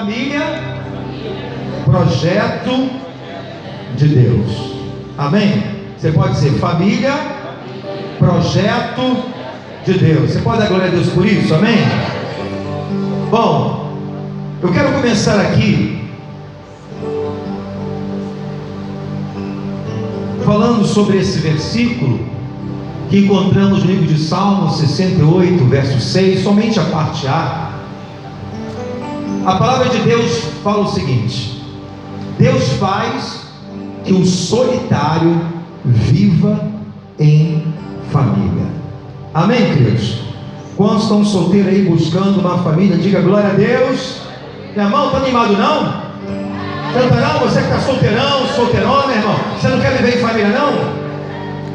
família, projeto de Deus. Amém? Você pode dizer família, projeto de Deus. Você pode dar glória a Deus por isso? Amém? Bom, eu quero começar aqui falando sobre esse versículo que encontramos no livro de Salmos 68, verso 6, somente a parte A. A palavra de Deus fala o seguinte: Deus faz que o solitário viva em família. Amém, queridos? Quantos estão solteiros aí buscando uma família? Diga glória a Deus. Meu irmão, está animado não? Não, você que está solteirão, solteirona, meu irmão, você não quer viver em família não?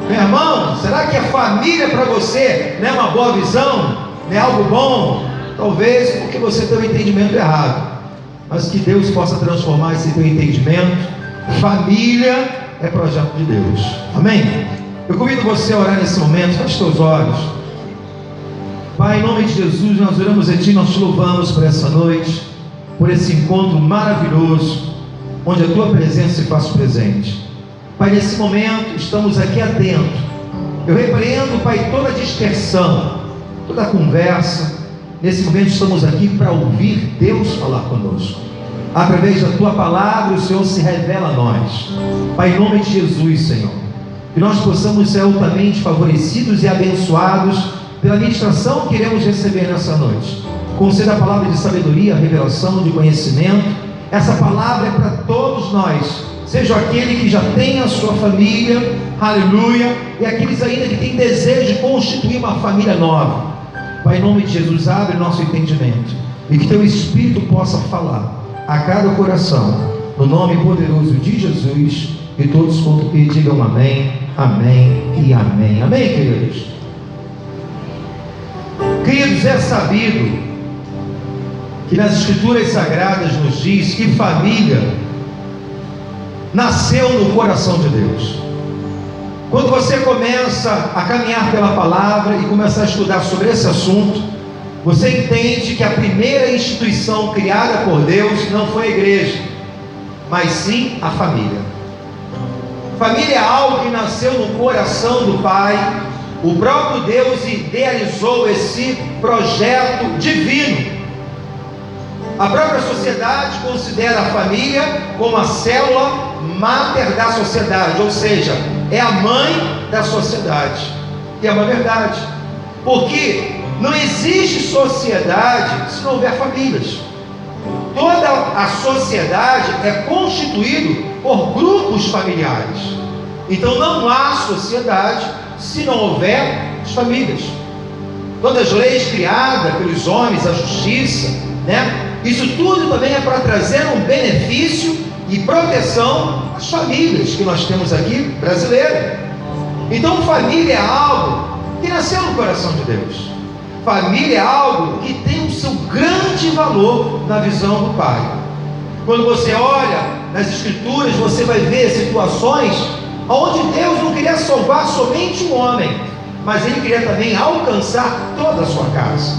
Meu irmão, será que a família para você não é uma boa visão? Não é algo bom? Talvez porque você tem um entendimento errado, mas que Deus possa transformar esse teu entendimento. Família é projeto de Deus. Amém? Eu convido você a orar nesse momento. Feche seus olhos. Pai, em nome de Jesus, nós oramos a Ti, nós te louvamos por essa noite, por esse encontro maravilhoso, onde a Tua presença se faz presente. Pai, nesse momento estamos aqui atentos. Eu repreendo, Pai, toda dispersão, toda conversa. Nesse momento estamos aqui para ouvir Deus falar conosco. Através da Tua palavra o Senhor se revela a nós. Pai, em nome de Jesus, Senhor, que nós possamos ser altamente favorecidos e abençoados pela ministração que iremos receber nessa noite. Conceda a palavra de sabedoria, revelação, de conhecimento. Essa palavra é para todos nós, seja aquele que já tem a sua família, aleluia, e aqueles ainda que têm desejo de constituir uma família nova. Pai, em nome de Jesus, abre nosso entendimento e que Teu Espírito possa falar a cada coração, no nome poderoso de Jesus. E todos quanto digam amém, amém e amém. Amém, queridos? Queridos, é sabido que nas Escrituras Sagradas nos diz que família nasceu no coração de Deus. Quando você começa a caminhar pela palavra e começar a estudar sobre esse assunto, você entende que a primeira instituição criada por Deus não foi a igreja, mas sim a família. Família é algo que nasceu no coração do Pai. O próprio Deus idealizou esse projeto divino. A própria sociedade considera a família como a célula máter da sociedade, ou seja, é a mãe da sociedade. E é uma verdade, porque não existe sociedade se não houver famílias. Toda a sociedade é constituída por grupos familiares. Então não há sociedade se não houver as famílias. Todas as leis criadas pelos homens, a justiça, isso tudo também é para trazer um benefício e proteção às famílias que nós temos aqui brasileiras. Então família é algo que nasceu no coração de Deus. Família é algo que tem o seu grande valor na visão do Pai. Quando você olha nas Escrituras, você vai ver situações onde Deus não queria salvar somente um homem, mas Ele queria também alcançar toda a sua casa.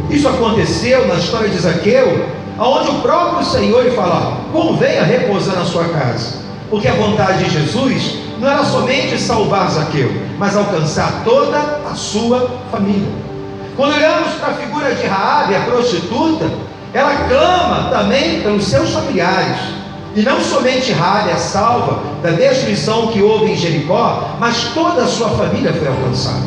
Isso aconteceu na história de Zaqueu, onde o próprio Senhor lhe fala: convenha repousar na sua casa, porque a vontade de Jesus não era somente salvar Zaqueu, mas alcançar toda a sua família. Quando olhamos para a figura de Raabe, a prostituta, ela clama também pelos seus familiares. E não somente Raabe é salva da destruição que houve em Jericó, mas toda a sua família foi alcançada.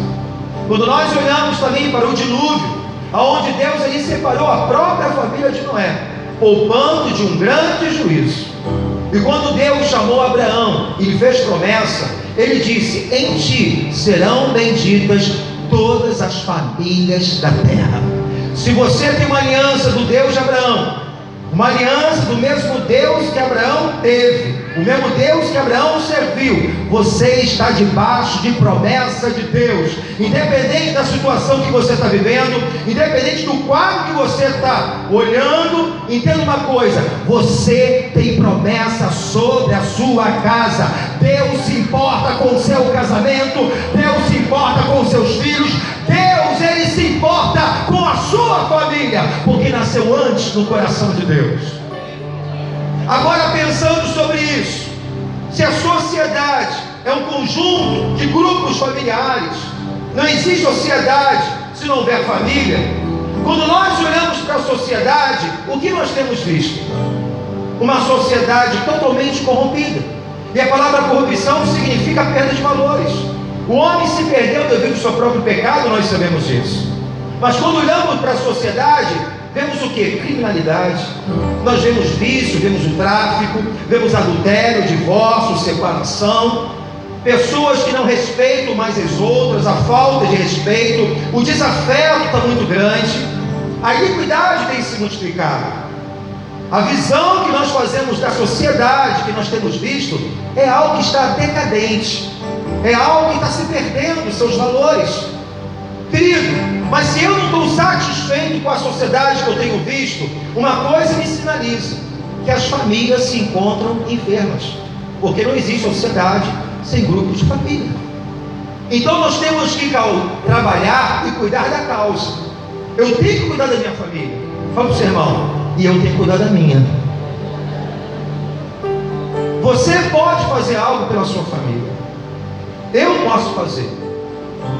Quando nós olhamos também para o dilúvio, onde Deus ali separou a própria família de Noé, poupando de um grande juízo. E quando Deus chamou Abraão e lhe fez promessa, Ele disse: em ti serão benditas todas as famílias da terra. Se você tem uma aliança do Deus de Abraão, uma aliança do mesmo Deus que Abraão teve, o mesmo Deus que Abraão serviu, você está debaixo de promessa de Deus. Independente da situação que você está vivendo, independente do quadro que você está olhando, entenda uma coisa: você tem promessa sobre a sua casa. Deus se importa com o seu casamento, Deus se importa com os seus filhos, Deus, Ele se importa com a sua família, porque nasceu antes no coração de Deus. Agora, pensando sobre isso, se a sociedade é um conjunto de grupos familiares, não existe sociedade se não houver família. Quando nós olhamos para a sociedade, o que nós temos visto? Uma sociedade totalmente corrompida. E a palavra corrupção significa perda de valores. O homem se perdeu devido ao seu próprio pecado, nós sabemos disso. Mas quando olhamos para a sociedade, vemos o que? Criminalidade. Nós vemos vício, vemos o tráfico, vemos adultério, divórcio, separação, pessoas que não respeitam mais as outras, a falta de respeito, o desafeto está muito grande, a iniquidade tem se multiplicado. A visão que nós fazemos da sociedade, que nós temos visto, é algo que está decadente, é algo que está se perdendo seus valores. Querido, mas se eu não estou satisfeito com a sociedade que eu tenho visto, uma coisa me sinaliza, que as famílias se encontram enfermas, porque não existe sociedade sem grupos de família. Então nós temos que trabalhar e cuidar da causa. Eu tenho que cuidar da minha família. Fala para o seu irmão, e eu tenho que cuidar da minha. Você pode fazer algo pela sua família. Eu posso fazer,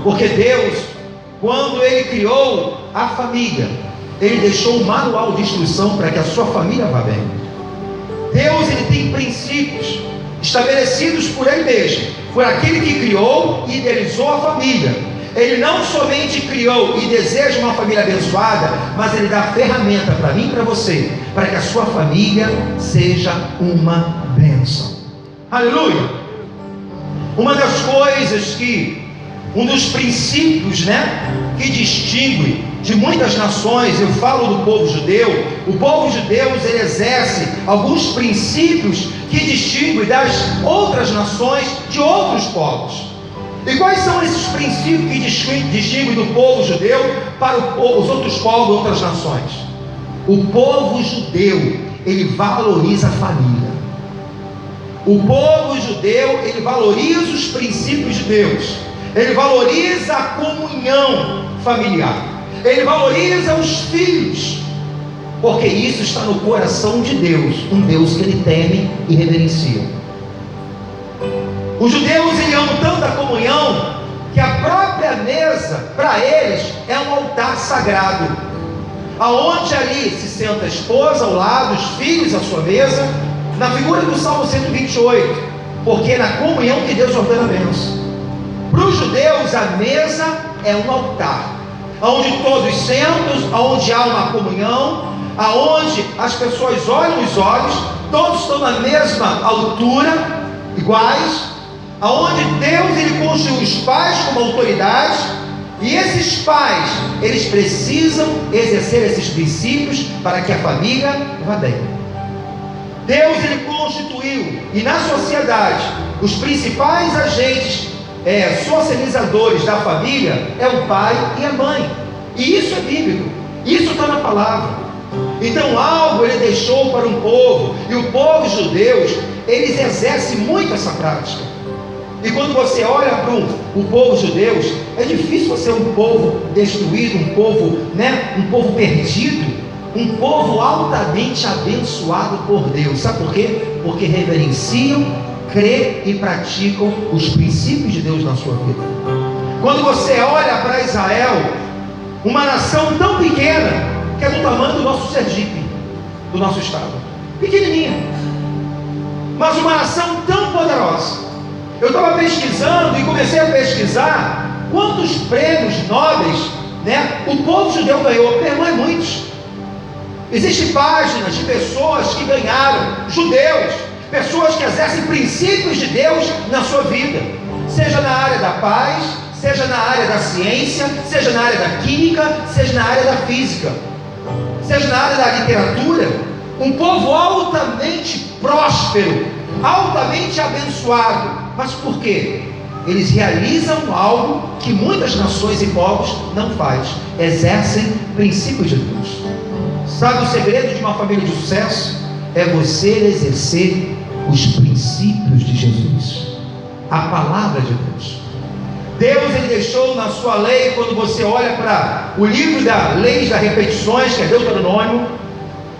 porque Deus, quando Ele criou a família, Ele deixou um manual de instrução para que a sua família vá bem. Deus, Ele tem princípios estabelecidos por Ele mesmo, por aquele que criou e idealizou a família. Ele não somente criou e deseja uma família abençoada, mas Ele dá ferramenta para mim e para você, para que a sua família seja uma bênção. Aleluia! Uma das coisas que, um dos princípios, que distingue de muitas nações, eu falo do povo judeu, o povo judeu, ele exerce alguns princípios que distinguem das outras nações, de outros povos. E quais são esses princípios que distinguem do povo judeu para os outros povos, outras nações? O povo judeu, ele valoriza a família. O povo judeu, ele valoriza os princípios de Deus. Ele valoriza a comunhão familiar. Ele valoriza os filhos, porque isso está no coração de Deus, um Deus que Ele teme e reverencia. Os judeus, eles amam tanto a comunhão, que a própria mesa, para eles, é um altar sagrado, aonde ali se senta a esposa ao lado, os filhos à sua mesa, na figura do Salmo 128, porque é na comunhão que Deus ordena a bênção. Para os judeus, a mesa é um altar, onde todos sentam, onde há uma comunhão, aonde as pessoas olham nos olhos, todos estão na mesma altura, iguais, aonde Deus, ele construiu os pais como autoridade, e esses pais, eles precisam exercer esses princípios para que a família vá bem. Deus, ele constituiu, e na sociedade, os principais agentes socializadores da família é o pai e a mãe, e isso é bíblico, isso está na palavra. Então algo ele deixou para um povo, e o povo judeu, eles exercem muito essa prática. E quando você olha para o povo judeu, é difícil você ser um povo destruído, um povo perdido, um povo altamente abençoado por Deus. Sabe por quê? Porque reverenciam, crê e praticam os princípios de Deus na sua vida. Quando você olha para Israel, uma nação tão pequena, que é do tamanho do nosso Sergipe, do nosso estado, pequenininha, mas uma nação tão poderosa. Eu estava pesquisando e comecei a pesquisar quantos prêmios nobres o povo judeu ganhou. Não é muitos. Existem páginas de pessoas que ganharam, judeus, pessoas que exercem princípios de Deus na sua vida, seja na área da paz, seja na área da ciência, seja na área da química, seja na área da física, seja na área da literatura. Um povo altamente próspero, altamente abençoado. Mas por quê? Eles realizam algo que muitas nações e povos não fazem: exercem princípios de Deus. Sabe o segredo de uma família de sucesso? É você exercer os princípios de Jesus, a palavra de Deus. Deus, ele deixou na sua lei, quando você olha para o livro da Leis das Repetições, que é Deuteronômio,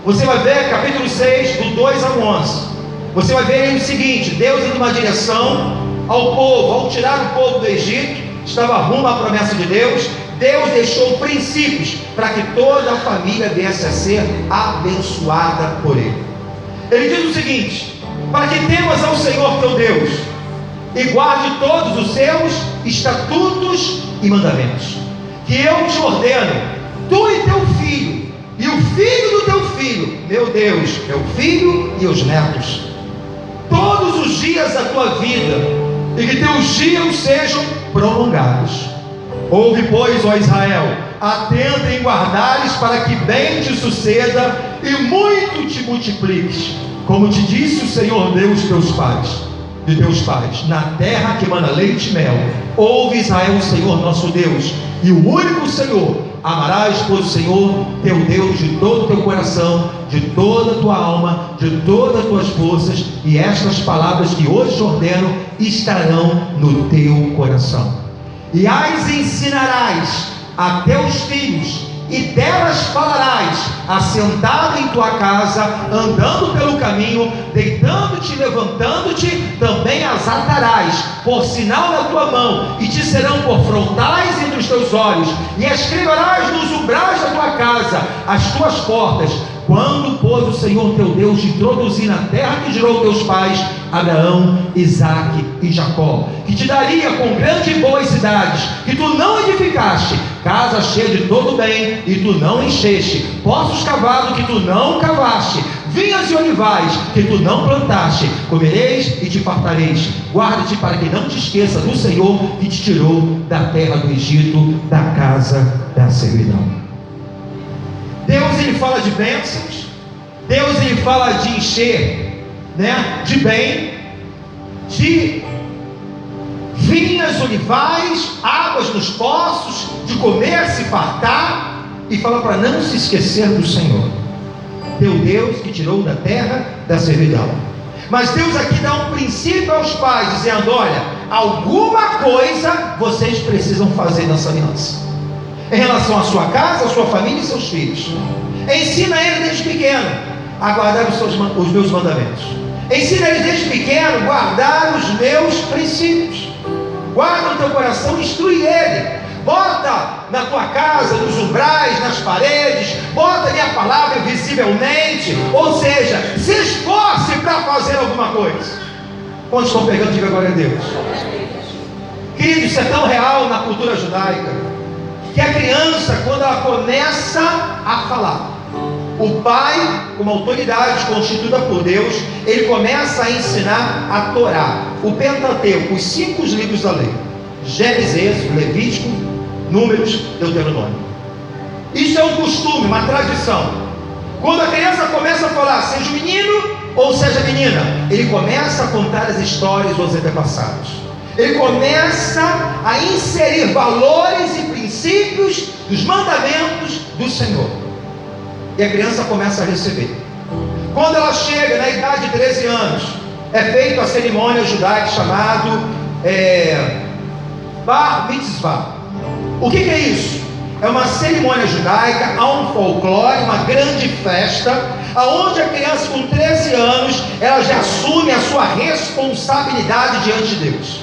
Você vai ver capítulo 6, do 2 ao 11. Você vai ver aí o seguinte: Deus dando uma direção ao povo. Ao tirar o povo do Egito, estava rumo à promessa de Deus. Deus deixou princípios para que toda a família viesse a ser abençoada por Ele. Ele diz o seguinte: para que temas ao Senhor teu Deus e guarde todos os seus estatutos e mandamentos, que eu te ordeno, tu e teu filho, e o filho do teu filho, meu Deus, teu filho e os netos, todos os dias da tua vida, e que teus dias sejam prolongados. Ouve, pois, ó Israel, atenta em guardares, para que bem te suceda e muito te multipliques, como te disse o Senhor Deus de teus pais, na terra que mana leite e mel. Ouve, Israel, o Senhor nosso Deus, e o único Senhor. Amarás, pois, o Senhor teu Deus de todo o teu coração, de toda a tua alma, de todas as tuas forças, e estas palavras que hoje te ordeno estarão no teu coração. E as ensinarás a teus filhos, e delas falarás, assentado em tua casa, andando pelo caminho, deitando-te e levantando-te, também as atarás, por sinal na tua mão, e te serão por frontais entre os teus olhos, e escreverás nos umbrais da tua casa, as tuas portas, quando, pois, o Senhor teu Deus te introduzir na terra que jurou teus pais, Abraão, Isaque e Jacó, que te daria com grandes e boas cidades, que tu não edificaste, casa cheia de todo bem, e tu não encheste, poços cavados que tu não cavaste, vinhas e olivais que tu não plantaste, comereis e te fartareis. Guarda-te para que não te esqueça do Senhor que te tirou da terra do Egito, da casa da servidão. Deus, ele fala de bênçãos. Deus, ele fala de encher, de bem, de vinhas, olivais, águas nos poços, de comer, se fartar, e fala para não se esquecer do Senhor, teu Deus que tirou da terra da servidão. Mas Deus aqui dá um princípio aos pais, dizendo: olha, alguma coisa vocês precisam fazer nessa aliança, em relação à sua casa, à sua família e seus filhos. Ensina ele desde pequeno a guardar os meus mandamentos. Ensina ele desde pequeno a guardar os meus princípios. Guarda no teu coração, instrui ele. Bota na tua casa, nos umbrais, nas paredes, bota a minha palavra visivelmente. Ou seja, se esforce para fazer alguma coisa. Quantos estão pegando? Diga glória a Deus. Querido, isso é tão real na cultura judaica, que a criança, quando ela começa a falar, o pai, como autoridade constituída por Deus, ele começa a ensinar a Torá, o Pentateuco, os 5 livros da lei: Gênesis, Êxodo, Levítico, Números, Deuteronômio. Isso é um costume, uma tradição. Quando a criança começa a falar, seja menino ou seja menina, ele começa a contar as histórias dos antepassados. Ele começa a inserir valores e princípios dos mandamentos do Senhor. E a criança começa a receber. Quando ela chega na idade de 13 anos, é feita a cerimônia judaica chamada Bar Mitzvah. O que é isso? É uma cerimônia judaica, há um folclore, uma grande festa, aonde a criança com 13 anos, ela já assume a sua responsabilidade diante de Deus.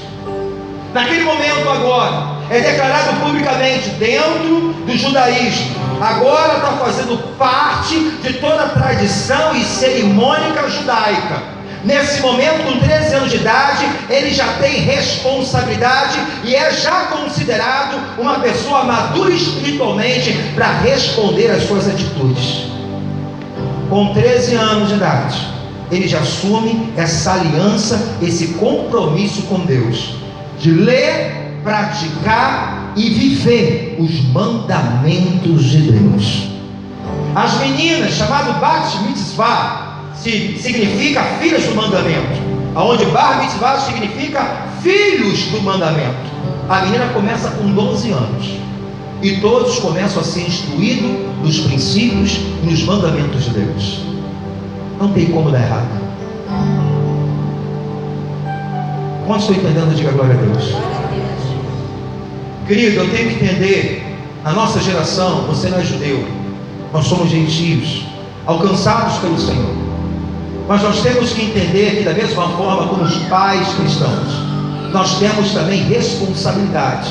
Naquele momento agora, é declarado publicamente dentro do judaísmo, agora está fazendo parte de toda a tradição e cerimônica judaica. Nesse momento, com 13 anos de idade, ele já tem responsabilidade e é já considerado uma pessoa madura espiritualmente para responder às suas atitudes. Com 13 anos de idade, ele já assume essa aliança, esse compromisso com Deus, de ler, praticar e viver os mandamentos de Deus. As meninas, chamado Bat Mitzvah, significa filhas do mandamento, aonde Bar Mitzvah significa filhos do mandamento. A menina começa com 12 anos e todos começam a ser instruídos nos princípios e nos mandamentos de Deus. Não tem como dar errado. Quantos estão entendendo? Diga glória a Deus. Querido, eu tenho que entender, na nossa geração, você não é judeu, nós somos gentios. alcançados pelo Senhor. Mas nós temos que entender que, da mesma forma como os pais cristãos, nós temos também responsabilidade.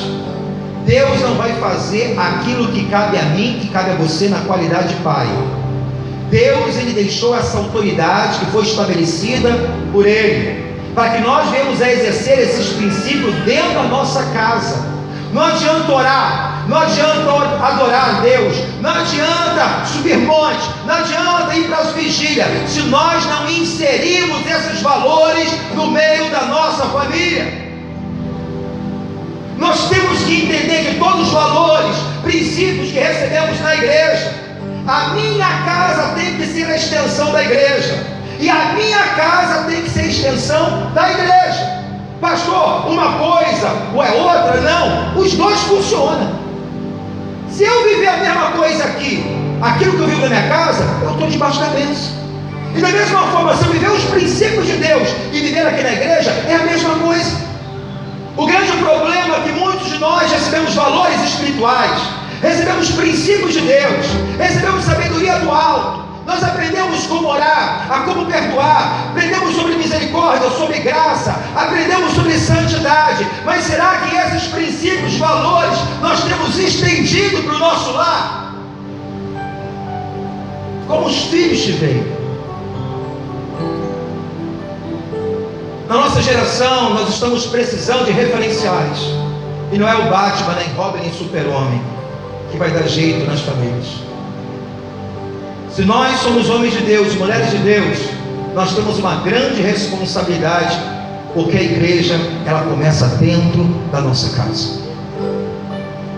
Deus não vai fazer aquilo que cabe a mim, que cabe a você na qualidade de pai. Deus, Ele deixou essa autoridade que foi estabelecida por Ele, para que nós venhamos a exercer esses princípios dentro da nossa casa. Não adianta orar, não adianta adorar a Deus, não adianta subir monte, não adianta ir para as vigílias, se nós não inserirmos esses valores no meio da nossa família. Nós temos que entender que todos os valores, princípios que recebemos na igreja, a minha casa tem que ser a extensão da igreja, e a minha casa tem que ser a extensão da igreja. Pastor, uma coisa ou é outra? Não, os dois funcionam. Se eu viver a mesma coisa aqui, aquilo que eu vivo na minha casa, eu estou debaixo da bênção. E da mesma forma, se eu viver os princípios de Deus e viver aqui na igreja, é a mesma coisa. O grande problema é que muitos de nós recebemos valores espirituais, recebemos princípios de Deus, recebemos sabedoria do alto, nós aprendemos como orar, a como perdoar, aprendemos sobre misericórdia, sobre graça, aprendemos sobre santidade, mas será que esses princípios, valores, nós temos estendido para o nosso lar? Como os filhos te veem? Na nossa geração, nós estamos precisando de referenciais, e não é o Batman, nem Robin, nem Super-Homem que vai dar jeito nas famílias. Se nós somos homens de Deus, mulheres de Deus, nós temos uma grande responsabilidade, porque a igreja, ela começa dentro da nossa casa.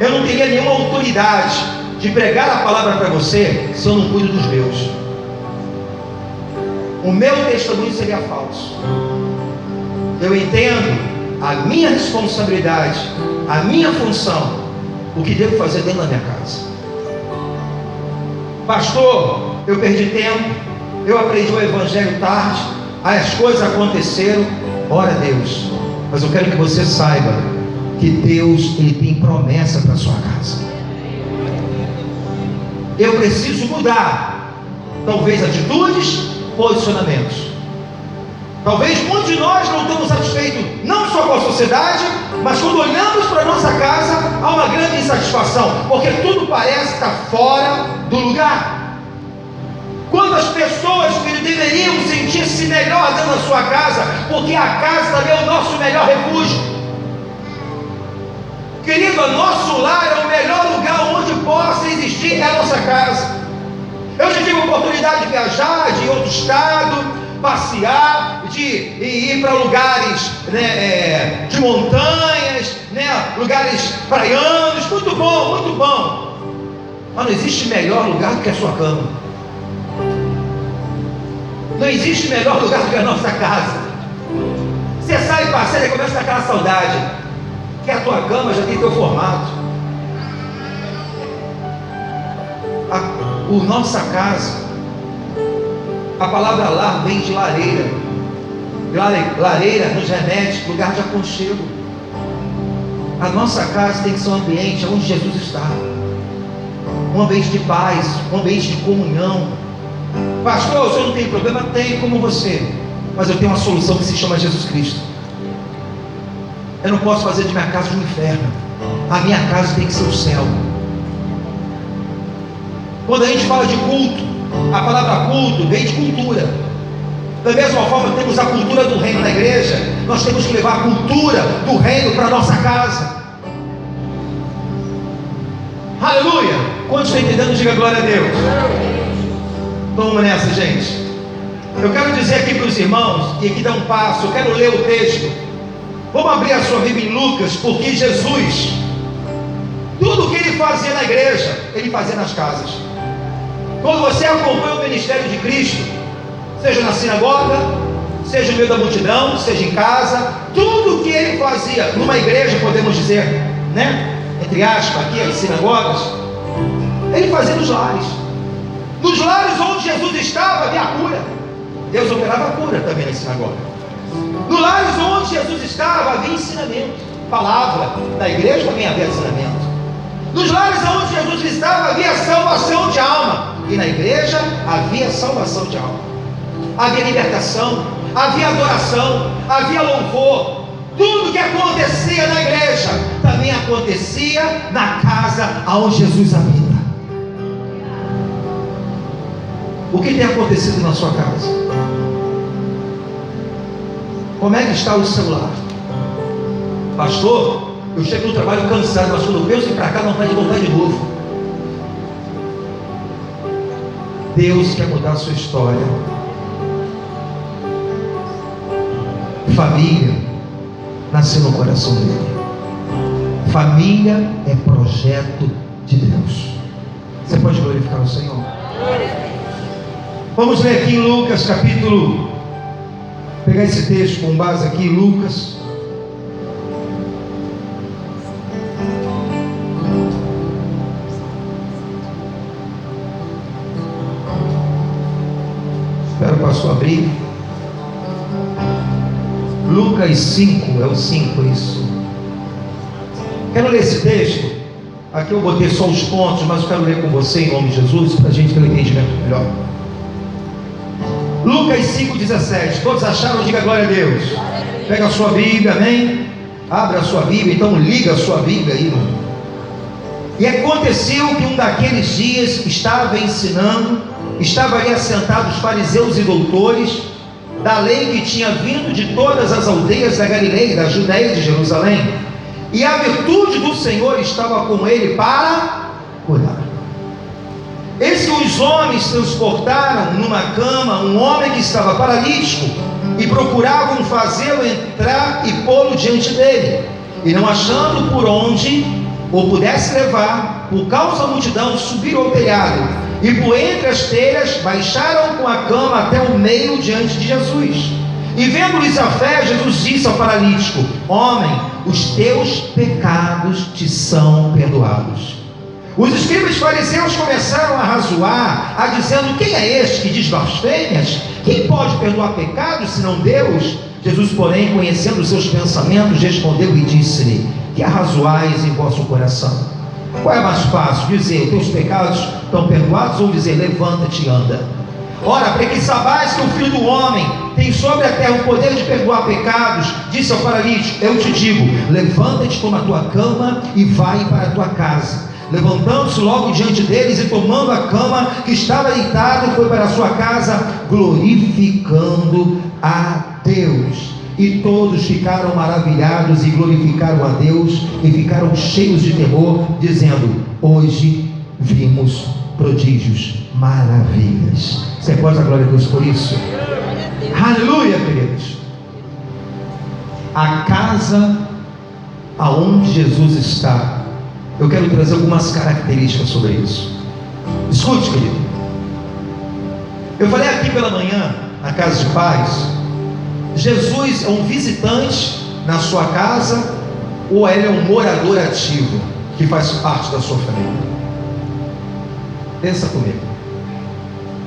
Eu não teria nenhuma autoridade de pregar a palavra para você, se eu não cuido dos meus. O meu testemunho seria falso. Eu entendo a minha responsabilidade, a minha função, o que devo fazer dentro da minha casa. Pastor, eu perdi tempo, eu aprendi o evangelho tarde, as coisas aconteceram. Ora a Deus, mas eu quero que você saiba que Deus, Ele tem promessa para a sua casa. Eu preciso mudar, talvez atitudes, posicionamentos. Talvez muitos de nós não estamos satisfeitos, não só com a sociedade, mas quando olhamos para a nossa casa, há uma grande insatisfação, porque tudo parece estar fora do lugar. Quantas pessoas que deveriam sentir-se melhor dentro da sua casa, porque a casa também é o nosso melhor refúgio. Querido, o nosso lar é o melhor lugar onde possa existir, é a nossa casa. Eu já tive a oportunidade de viajar de outro estado, passear, de ir para lugares, né, de montanhas, né, lugares praianos, muito bom, muito bom. Mas não existe melhor lugar do que a sua cama. Não existe melhor lugar do que a nossa casa. Você sai, passeia e começa aquela saudade, que a tua cama já tem teu formato. Nossa casa, a palavra lar vem de lareira. Lareira nos remete lugar de aconchego. A nossa casa tem que ser um ambiente onde Jesus está, um ambiente de paz, um ambiente de comunhão. Pastor, o senhor não tem problema? Tem, como você, mas eu tenho uma solução que se chama Jesus Cristo. Eu não posso fazer de minha casa um inferno. A minha casa tem que ser o céu. Quando a gente fala de culto, a palavra culto vem de cultura. Da mesma forma que temos a cultura do reino na igreja, nós temos que levar a cultura do reino para a nossa casa. Aleluia! Quantos estão entendendo? Diga glória a Deus. Vamos nessa, gente. Eu quero dizer aqui para os irmãos, e aqui dá um passo, eu quero ler o texto. Vamos abrir a sua Bíblia em Lucas, porque Jesus, tudo o que Ele fazia na igreja, Ele fazia nas casas. Quando você acompanha o ministério de Cristo, seja na sinagoga, seja no meio da multidão, seja em casa, tudo o que Ele fazia numa igreja, podemos dizer, né? Entre aspas, aqui as sinagogas, Ele fazia nos lares. Nos lares onde Jesus estava, havia a cura. Deus operava a cura também na sinagoga. Nos lares onde Jesus estava, havia ensinamento. Palavra. Na igreja também havia ensinamento. Nos lares onde Jesus estava, havia salvação de alma. E na igreja havia salvação de alma, havia libertação, havia adoração, havia louvor. Tudo que acontecia na igreja também acontecia na casa onde Jesus habita. O que tem acontecido na sua casa? Como é que está o celular? Pastor, eu chego no trabalho cansado, mas quando eu penso em ir para cá, não vai de voltar de novo. Deus quer mudar a sua história. Família nasceu no coração dele. Família é projeto de Deus. Você pode glorificar o Senhor? Vamos ler aqui em Lucas capítulo, pegar esse texto com base aqui em Lucas. Espero o pastor abrir. Lucas 5, é o 5 isso. Quero ler esse texto. Aqui eu botei só os pontos, mas eu quero ler com você em nome de Jesus, para a gente ter um entendimento melhor. Lucas 5,17. Todos acharam? Diga glória a Deus. Pega a sua Bíblia, amém? Abra a sua Bíblia, então liga a sua Bíblia aí, irmão. E aconteceu que um daqueles dias estava ensinando, estava ali assentados os fariseus e doutores da lei que tinha vindo de todas as aldeias da Galileia, da Judéia e de Jerusalém, e a virtude do Senhor estava com ele para curar. Eis que os homens transportaram numa cama um homem que estava paralítico e procuravam fazê-lo entrar e pô-lo diante dele, e não achando por onde o pudesse levar, por causa da multidão, subiram ao telhado e por entre as telhas baixaram com a cama até o meio diante de Jesus. E vendo-lhes a fé, Jesus disse ao paralítico: homem, os teus pecados te são perdoados. Os escribas fariseus começaram a razoar, dizendo: quem é este que diz blasfêmias? Quem pode perdoar pecados senão Deus? Jesus, porém, conhecendo os seus pensamentos, respondeu e disse-lhe: que arrazoais em vosso coração? Qual é mais fácil? Dizer: teus pecados estão perdoados, ou dizer: levanta-te e anda? Ora, para que sabais que o Filho do Homem tem sobre a terra o poder de perdoar pecados, disse ao paralítico: eu te digo, levanta-te, toma a tua cama e vai para a tua casa. Levantando-se logo diante deles e tomando a cama que estava deitado, foi para a sua casa, glorificando a Deus. E todos ficaram maravilhados e glorificaram a Deus e ficaram cheios de temor, dizendo: hoje vimos prodígios, maravilhas. Você pode dar glória a Deus por isso? Aleluia, queridos. A casa aonde Jesus está, eu quero trazer algumas características sobre isso. Escute, querido. Eu falei aqui pela manhã, na casa de paz, Jesus é um visitante na sua casa, ou ele é um morador ativo que faz parte da sua família? Pensa comigo.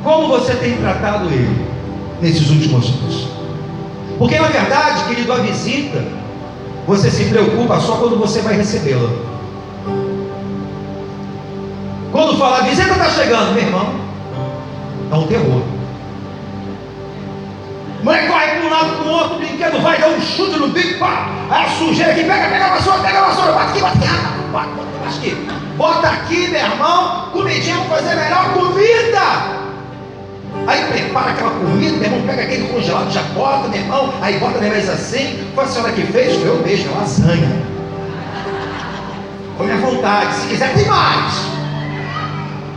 Como você tem tratado ele nesses últimos dias? Porque na verdade, querido, a visita, você se preocupa só quando você vai recebê-la. Quando fala: a visita está chegando, meu irmão, é um terror. Mãe corre para um lado para o outro, o brinquedo vai dar um chute no bico, pá, aí a sujeira aqui, pega a vassoura, bate aqui, bota aqui, meu irmão, comidinha, vou fazer a melhor comida. Aí prepara aquela comida, meu irmão, pega aquele congelado, já bota, meu irmão, aí bota na mesa assim. Foi a senhora que fez? Eu mesmo, é lasanha. Come à vontade, se quiser tem mais.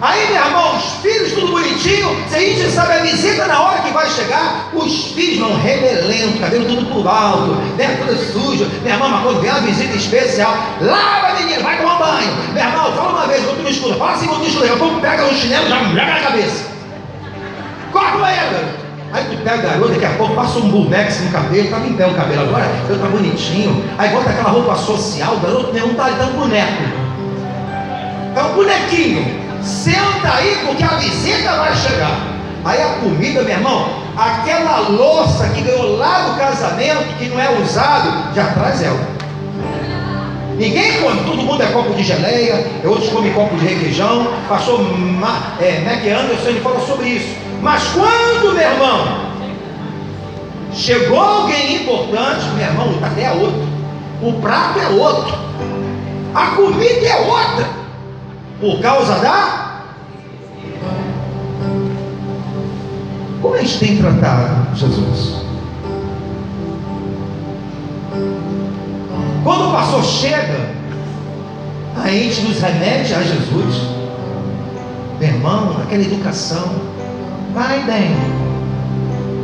Aí, meu irmão, os filhos tudo bonitinho. Se a gente sabe a visita na hora que vai chegar, os filhos não rebelento, cabelo tudo por alto, né, tudo sujo. Meu irmão, mas quando vem uma visita especial, lava, menino, vai tomar banho. Meu irmão, fala uma vez, quando tu me escuta, fala assim, quando tu escuta, eu pega o chinelo, já joga na cabeça. Corre o banheiro, garoto. Aí tu pega a garota, daqui a pouco passa um bumex no cabelo, tá em pé o cabelo agora, eu tá bonitinho. Aí bota aquela roupa social, o garoto nenhum tá um boneco. É um bonequinho. Senta aí porque a visita vai chegar. Aí a comida, meu irmão, aquela louça que ganhou lá no casamento, que não é usado, já traz ela. Ninguém come, todo mundo é copo de geleia, outros comem copo de requeijão. Pastor Mac Anderson, ele fala sobre isso. Mas quando, meu irmão, chegou alguém importante, meu irmão, o café é outro, o prato é outro, a comida é outra, por causa da... Como a gente tem tratado Jesus? Quando o pastor chega, a gente nos remete a Jesus. Meu irmão, aquela educação. Vai bem,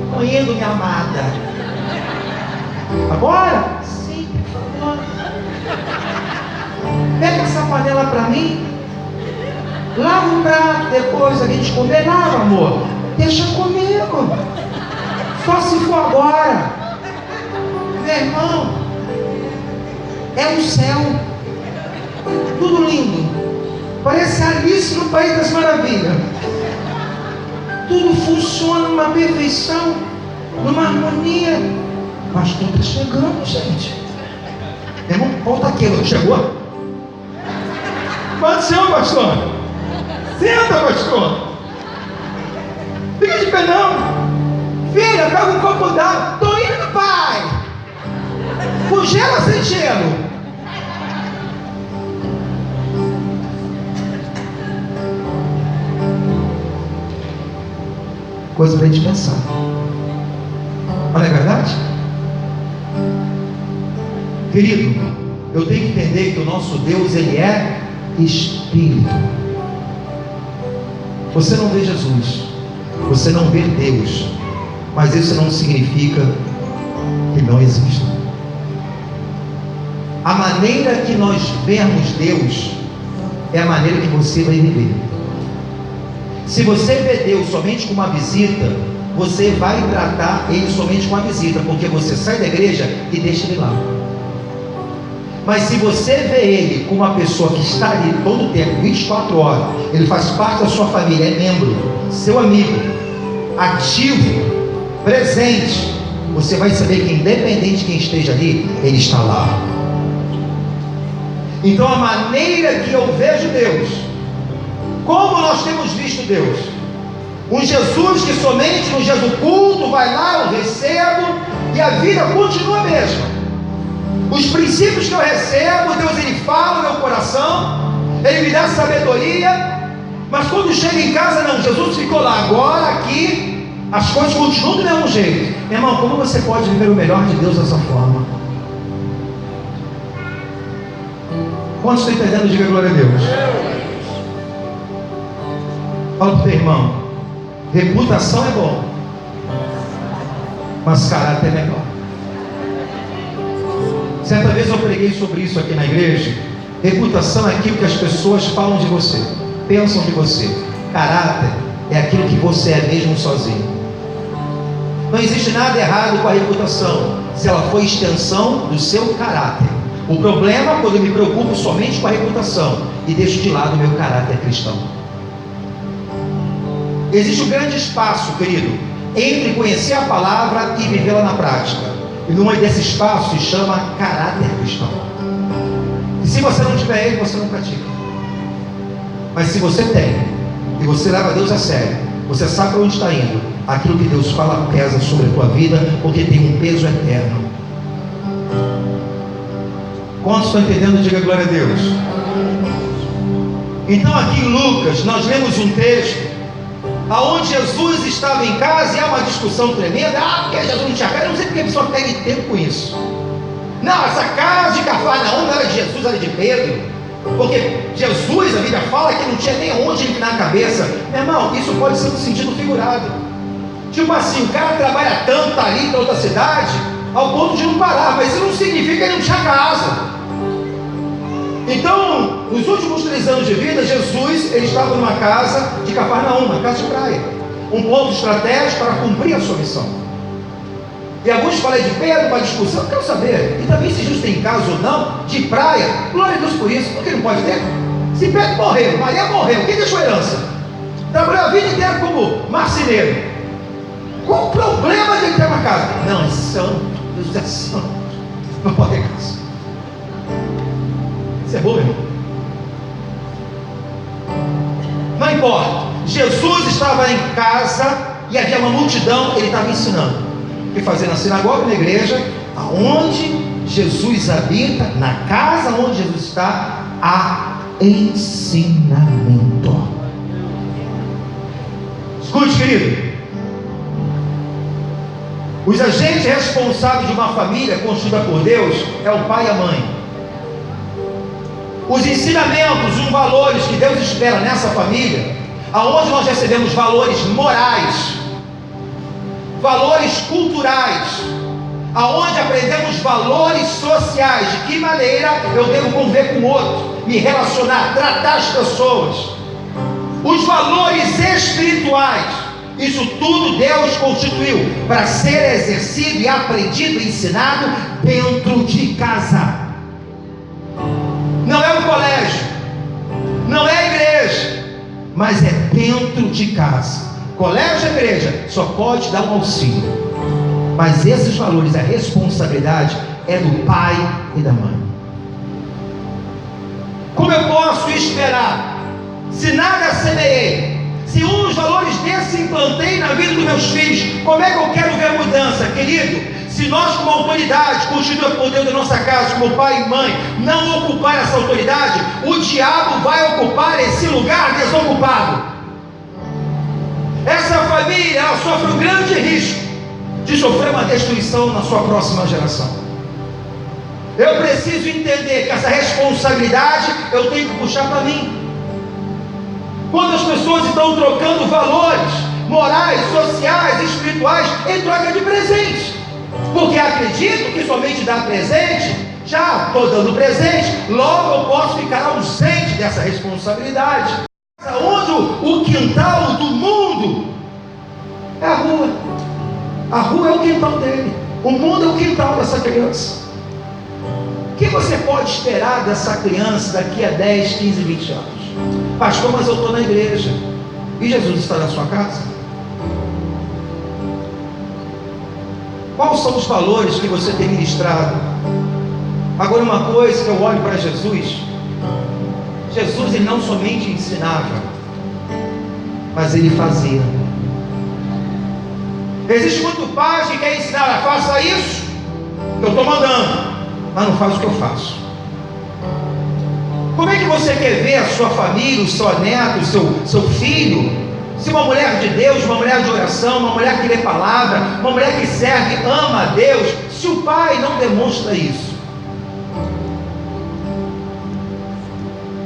estou indo, minha amada. Agora? Sim, por favor. Pega essa panela para mim. Lava um prato depois a gente comer. Lava, amor. Deixa comigo. Só se for agora. Meu irmão, é o céu. Tudo lindo. Parece Alice no País das Maravilhas. Tudo funciona numa perfeição, numa harmonia. Mas tudo está chegando, gente. Meu irmão, volta aqui, chegou? Pode ser, pastor. Senta, pastor. Fica de pé não. Filha, pega um copo d'água. Estou indo, pai. Com gelo ou sem gelo? Coisa para a gente pensar. Não é verdade? Querido, eu tenho que entender que o nosso Deus, Ele é Espírito. Você não vê Jesus, você não vê Deus, mas isso não significa que não exista. A maneira que nós vemos Deus é a maneira que você vai viver. Se você vê Deus somente com uma visita, você vai tratar Ele somente com a visita, porque você sai da igreja e deixa Ele lá. Mas se você vê Ele como uma pessoa que está ali todo o tempo, 24 horas, Ele faz parte da sua família, é membro, seu amigo, ativo, presente, você vai saber que independente de quem esteja ali, Ele está lá. Então a maneira que eu vejo Deus, como nós temos visto Deus, um Jesus que somente no dia do culto vai lá, eu recebo e a vida continua a mesma. Os princípios que eu recebo, Deus Ele fala no meu coração, Ele me dá sabedoria, mas quando chega em casa, não, Jesus ficou lá. Agora aqui as coisas continuam do mesmo jeito. Meu irmão, como você pode viver o melhor de Deus dessa forma? Quantos estão entendendo? Diga glória a Deus. Fala para o teu irmão, reputação é bom, mas caráter é melhor. Certa vez eu preguei sobre isso aqui na igreja. Reputação é aquilo que as pessoas falam de você, pensam de você. Caráter é aquilo que você é mesmo sozinho. Não existe nada errado com a reputação, se ela for extensão do seu caráter. O problema é quando eu me preocupo somente com a reputação e deixo de lado o meu caráter cristão. Existe um grande espaço, querido, entre conhecer a palavra e vivê-la na prática. E num desse espaço se chama caráter cristão. E se você não tiver ele, você não pratica. Mas se você tem, e você leva Deus a sério, você sabe para onde está indo, aquilo que Deus fala pesa sobre a tua vida, porque tem um peso eterno. Quantos estão entendendo? Diga glória a Deus. Então aqui em Lucas, nós lemos um texto aonde Jesus estava em casa e há uma discussão tremenda. Porque Jesus não tinha casa. Eu não sei porque a pessoa perde tempo com isso. Não, essa casa de Cafarnaum não era de Jesus, era de Pedro. Porque Jesus, a Bíblia fala que não tinha nem onde inclinar a cabeça. Meu irmão, isso pode ser no sentido figurado. Tipo assim, o cara trabalha tanto, está ali para outra cidade, ao ponto de não parar. Mas isso não significa que ele não tinha casa. Então, nos últimos 3 anos de vida, Jesus ele estava numa casa de Cafarnaum, uma casa de praia, um ponto estratégico para cumprir a sua missão. E alguns falam de Pedro, uma discussão, eu quero saber, e também se Jesus tem casa ou não, de praia, glória a Deus por isso, porque não pode ter? Se Pedro morreu, Maria morreu, quem deixou a herança? Trabalhou a vida inteira como marceneiro. Qual o problema de ele ter uma casa? Não, é santo, Deus é santo, não pode ter casa. Você é bobo, irmão? Não importa. Jesus estava em casa e havia uma multidão, ele estava ensinando. O que fazer na sinagoga, na igreja, aonde Jesus habita, na casa onde Jesus está, há ensinamento. Escute, querido. Os agentes responsáveis de uma família construída por Deus é o pai e a mãe. Os ensinamentos, os valores que Deus espera nessa família, aonde nós recebemos valores morais, valores culturais, aonde aprendemos valores sociais, de que maneira eu devo conviver com o outro, me relacionar, tratar as pessoas, os valores espirituais, isso tudo Deus constituiu para ser exercido e aprendido e ensinado dentro de casa. Não é o colégio, não é a igreja, mas é dentro de casa. Colégio e igreja só pode dar um auxílio, mas esses valores, a responsabilidade é do pai e da mãe. Como eu posso esperar, se nada semeei, se uns valores desses implantei na vida dos meus filhos, como é que eu quero ver a mudança? Querido, se nós como autoridade, constituída por Deus da nossa casa, como pai e mãe, não ocupar essa autoridade, o diabo vai ocupar esse lugar desocupado. Essa família, ela sofre um grande risco de sofrer uma destruição na sua próxima geração. Eu preciso entender que essa responsabilidade eu tenho que puxar para mim. Quando as pessoas estão trocando valores morais, sociais, espirituais em troca de presente, porque acredito que somente dar presente, já estou dando presente, logo eu posso ficar ausente dessa responsabilidade. Onde o quintal do mundo é a rua. A rua é o quintal dele, o mundo é o quintal dessa criança. O que você pode esperar dessa criança daqui a 10, 15, 20 anos? Pastor, mas eu estou na igreja e Jesus está na sua casa. Quais são os valores que você tem ministrado? Agora, uma coisa que eu olho para Jesus, Jesus ele não somente ensinava, mas ele fazia. Existe muito pai que quer ensinar, faça isso, eu estou mandando, mas não faz o que eu faço. Como é que você quer ver a sua família, o seu neto, o seu filho, se uma mulher de Deus, uma mulher de oração, uma mulher que lê palavra, uma mulher que serve, ama a Deus, se o pai não demonstra isso?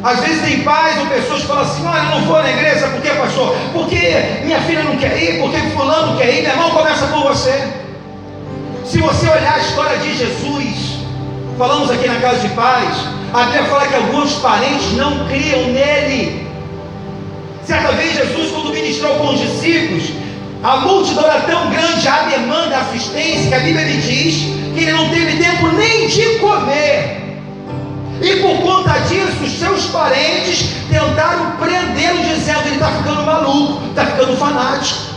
Às vezes tem pais ou pessoas que falam assim: olha, eu não vou na igreja, por quê, pastor? Porque minha filha não quer ir, porque fulano quer ir. Meu irmão, começa por você. Se você olhar a história de Jesus, falamos aqui na casa de paz, a Bíblia fala que alguns parentes não criam nele. Certa vez Jesus, quando ministrou com os discípulos, a multidão era tão grande, a demanda, a assistência, que a Bíblia me diz que ele não teve tempo nem de comer. E por conta disso, os seus parentes tentaram prendê-lo, dizendo: ele está ficando maluco, está ficando fanático.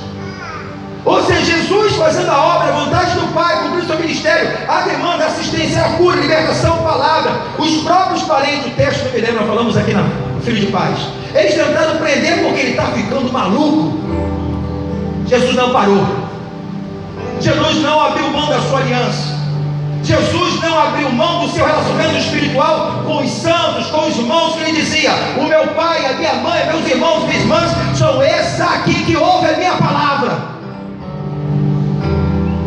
Ou seja, Jesus fazendo a obra, a vontade do Pai, cumprindo seu ministério, a demanda, a assistência, a cura, a libertação, a palavra. Os próprios parentes, o texto não me lembro, nós falamos aqui no Filho de Paz, eles tentaram prender porque ele está ficando maluco. Jesus não parou. Jesus não abriu mão da sua aliança. Jesus não abriu mão do seu relacionamento espiritual com os santos, com os irmãos, que ele dizia: o meu pai, a minha mãe, meus irmãos, minhas irmãs, são esses aqui que ouvem a minha palavra.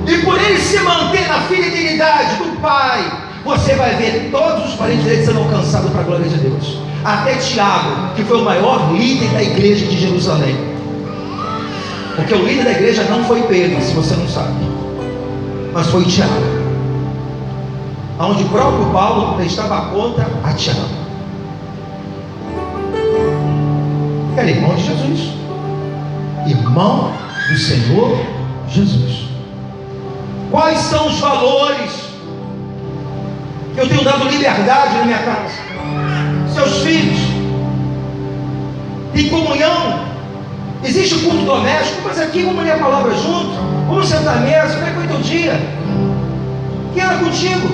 E por ele se manter na fidelidade do Pai, você vai ver todos os parentes dele sendo alcançados para a glória de Deus. Até Tiago, que foi o maior líder da igreja de Jerusalém. Porque o líder da igreja não foi Pedro, se você não sabe, mas foi Tiago, onde o próprio Paulo estava contra a Tiago. Era irmão de Jesus, irmão do Senhor Jesus. Quais são os valores que eu tenho dado liberdade na minha casa? Seus filhos, em comunhão. Existe o culto doméstico, mas aqui vamos ler a palavra junto, vamos sentar à mesa. Como é que foi teu dia? Quem era contigo?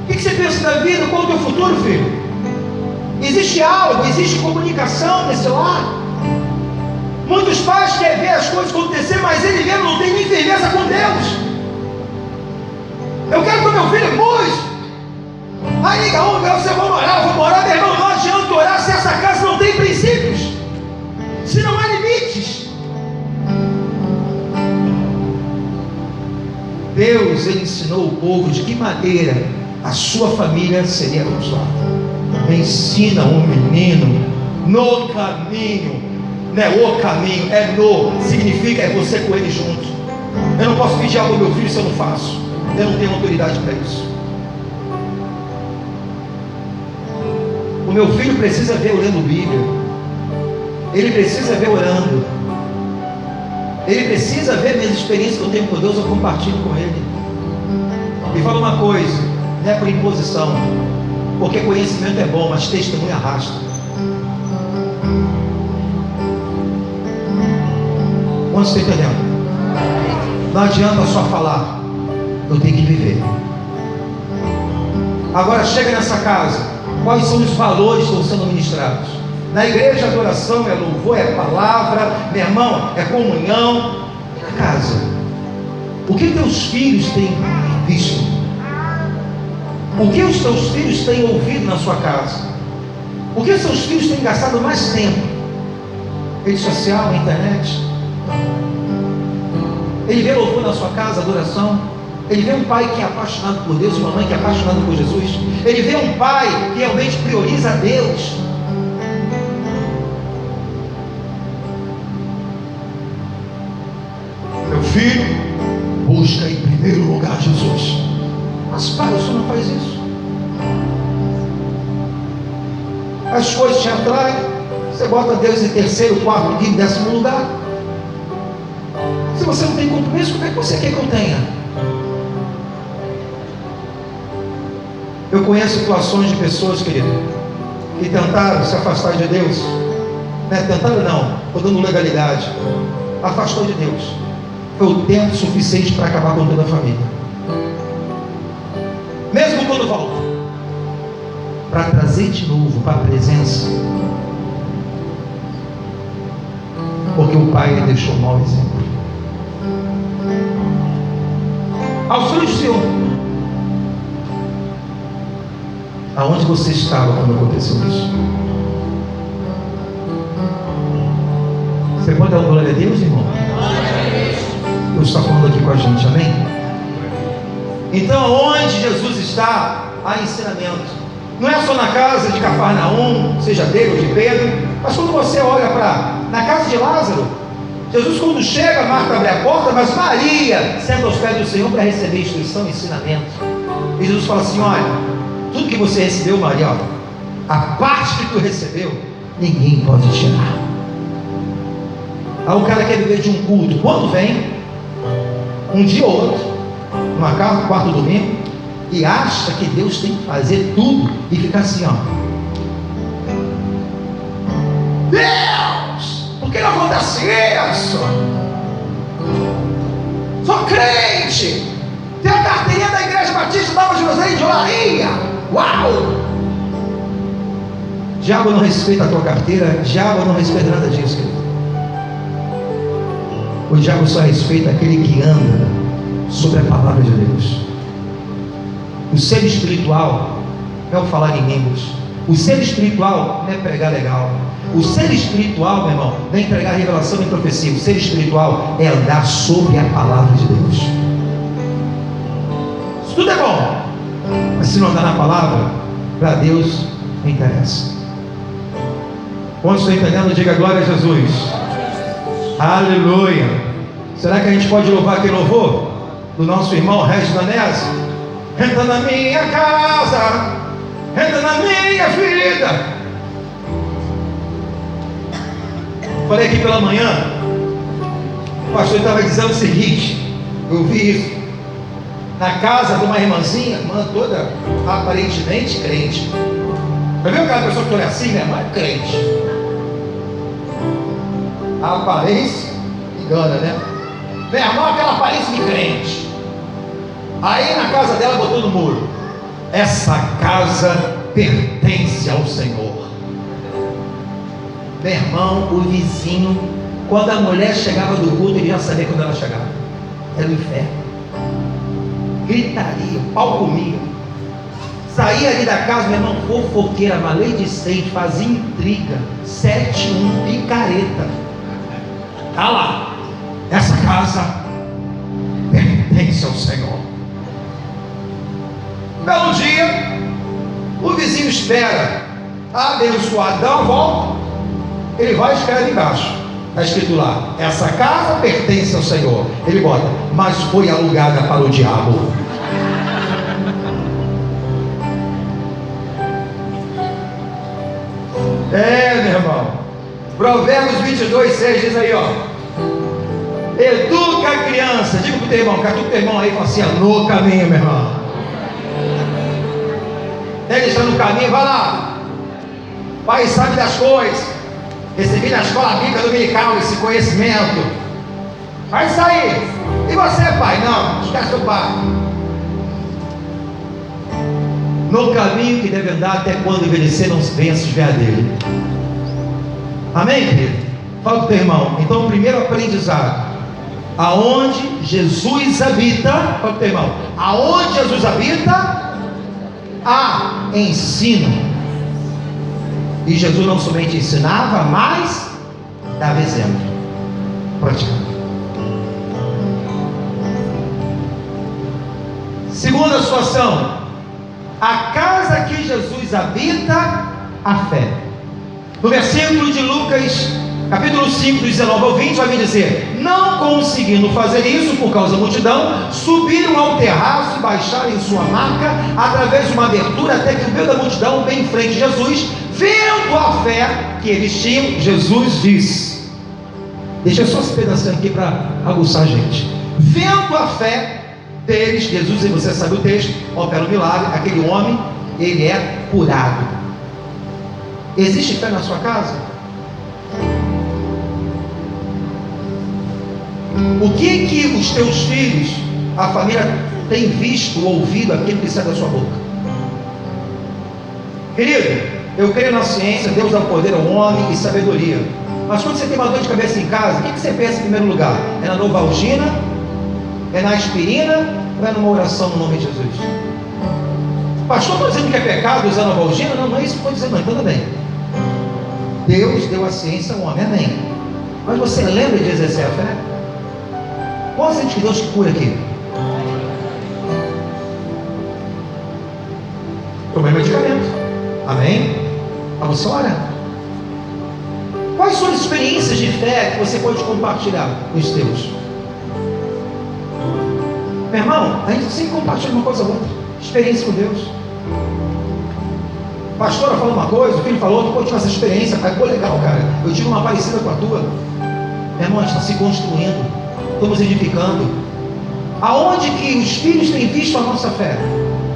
O que você pensa da vida? Qual é o teu futuro, filho? Existe diálogo, existe comunicação nesse lar. Muitos pais querem ver as coisas acontecer, mas ele mesmo não tem nem firmeza com Deus. Eu quero que o meu filho músico. Aí liga um, você vai orar, eu vou orar, meu irmão. Não adianta orar se essa casa não tem princípios, se não há limites. Deus ensinou o povo de que maneira a sua família seria abençoada. Ensina um menino no caminho, não é o caminho, é no, significa é você com ele junto. Eu não posso pedir algo ao meu filho se eu não faço, eu não tenho autoridade para isso. O meu filho precisa ver eu lendo Bíblia, ele precisa ver orando, ele precisa ver minhas experiências que eu tenho com Deus, eu compartilho com ele. E fala uma coisa, não é por imposição, porque conhecimento é bom, mas testemunho arrasta. Quantos estão entendendo? Não adianta só falar, eu tenho que viver. Agora chega nessa casa, quais são os valores que estão sendo ministrados? Na igreja a adoração é louvor, é palavra, meu irmão, é comunhão. E na casa, o que teus filhos têm visto? O que os teus filhos têm ouvido na sua casa? O que os seus filhos têm gastado mais tempo? Rede social, internet? Ele vê louvor na sua casa, adoração? Ele vê um pai que é apaixonado por Deus, uma mãe que é apaixonada por Jesus? Ele vê um pai que realmente prioriza Deus? Meu filho, busca em primeiro lugar Jesus. Mas pai, o senhor não faz isso. As coisas te atraem, você bota Deus em terceiro, quarto, quinto, décimo lugar. Se você não tem compromisso, como é que você quer que eu tenha? Eu conheço situações de pessoas, querido, que tentaram se afastar de Deus. Tentaram não, estou dando legalidade. Afastou de Deus. Foi o tempo suficiente para acabar com toda a família. Mesmo quando volta, para trazer de novo para a presença, porque o pai deixou um mau exemplo. Aos filhos do Senhor, aonde você estava quando aconteceu isso? Você pode dar glória a Deus, irmão? Deus está falando aqui com a gente, amém? Então, onde Jesus está, há ensinamento. Não é só na casa de Cafarnaum, seja dele ou de Pedro, mas quando você olha na casa de Lázaro, Jesus, quando chega, Marta abre a porta, mas Maria senta aos pés do Senhor para receber instrução e ensinamento. E Jesus fala assim: olha, tudo que você recebeu, Maria, olha, a parte que tu recebeu, ninguém pode tirar. Aí o cara quer viver de um culto, quando vem, um dia ou outro, numa casa, quarto domingo, e acha que Deus tem que fazer tudo e ficar assim, ó. Deus, por que não acontece isso? Sou crente, tenho a carteirinha da Igreja Batista Nova Jerusalém de Olaria. Uau! Diabo não respeita a tua carteira, diabo não respeita nada disso, querido. O diabo só respeita aquele que anda sobre a palavra de Deus. O ser espiritual não é o falar em línguas. O ser espiritual não é pregar legal. O ser espiritual, meu irmão, não é entregar revelação e profecia. O ser espiritual é andar sobre a palavra de Deus. Isso tudo é bom, mas se não andar na palavra, para Deus não interessa. Quando estou entendendo, diga glória a Jesus. Aleluia. Será que a gente pode louvar aquele louvor do nosso irmão Regis Danese? Entra na minha casa, entra na minha vida. Falei aqui pela manhã, o pastor estava dizendo o seguinte, eu vi isso, na casa de uma irmãzinha, irmã toda aparentemente crente. Já viu aquela pessoa que olha assim, minha irmã é crente? A aparência engana, né? Meu irmão, aquela aparência de crente. Aí na casa dela botou no muro: essa casa pertence ao Senhor. Meu irmão, o vizinho, quando a mulher chegava do culto, ele já sabia quando ela chegava. Era o inferno. Gritaria, pau comia. Saía ali da casa, meu irmão, fofoqueira, maledicente, fazia intriga, 7-1, picareta. Tá lá, essa casa pertence ao Senhor. Belo dia, o vizinho espera, abençoadão, volta, ele vai e escreve embaixo, está escrito lá, essa casa pertence ao Senhor. Ele bota, mas foi alugada para o diabo. Meu irmão, Provérbios 22:6 diz aí, ó, educa a criança, diga para o teu irmão, catuca o teu irmão aí e fala assim, no caminho, meu irmão. Ele está no caminho, vai lá, pai sabe das coisas, recebi na escola bíblica dominical esse conhecimento, vai sair. E você, pai? Não, esquece o pai. No caminho que deve andar até quando envelhecer não venha se desviar dele. Amém, querido? Fala para o teu irmão. Então, o primeiro aprendizado, aonde Jesus habita, fala para o teu irmão, aonde Jesus habita, há ensino. E Jesus não somente ensinava, mas dava exemplo, praticava. Segunda situação, a casa que Jesus habita, a fé. No versículo de Lucas, capítulo 5, 19 ao 20, vai me dizer, não conseguindo fazer isso por causa da multidão, subiram ao terraço e baixaram em sua maca, através de uma abertura, até que o meio da multidão, bem em frente de Jesus, vendo a fé que eles tinham, Jesus disse, deixa só esse pedacinho aqui para aguçar a gente, vendo a fé deles, Jesus, e você sabe o texto, opera um milagre, aquele homem, ele é curado. Existe fé na sua casa? O que os teus filhos, a família, tem visto ou ouvido aquilo que sai da sua boca? Querido, eu creio na ciência, Deus dá poder ao homem e sabedoria, mas quando você tem uma dor de cabeça em casa, o que você pensa em primeiro lugar? É na Novalgina? É na aspirina? Ou é numa oração no nome de Jesus? Pastor, estou dizendo que é pecado usar Novalgina? Não, não é isso que estou dizendo, não, entenda bem. Deus deu a ciência ao homem, amém. Mas você lembra de exercer a fé? Qual é o de Deus que cura aqui? Tomei medicamento, amém? Mas você ora. Quais são as experiências de fé que você pode compartilhar com os teus? Meu irmão, a gente sempre compartilha uma coisa ou outra. Experiência com Deus. A pastora falou uma coisa, o filho falou outra, pô, tive essa experiência, pai, pô, legal, cara. Eu tive uma parecida com a tua. Meu irmão, a gente está se construindo, estamos edificando. Aonde que os filhos têm visto a nossa fé?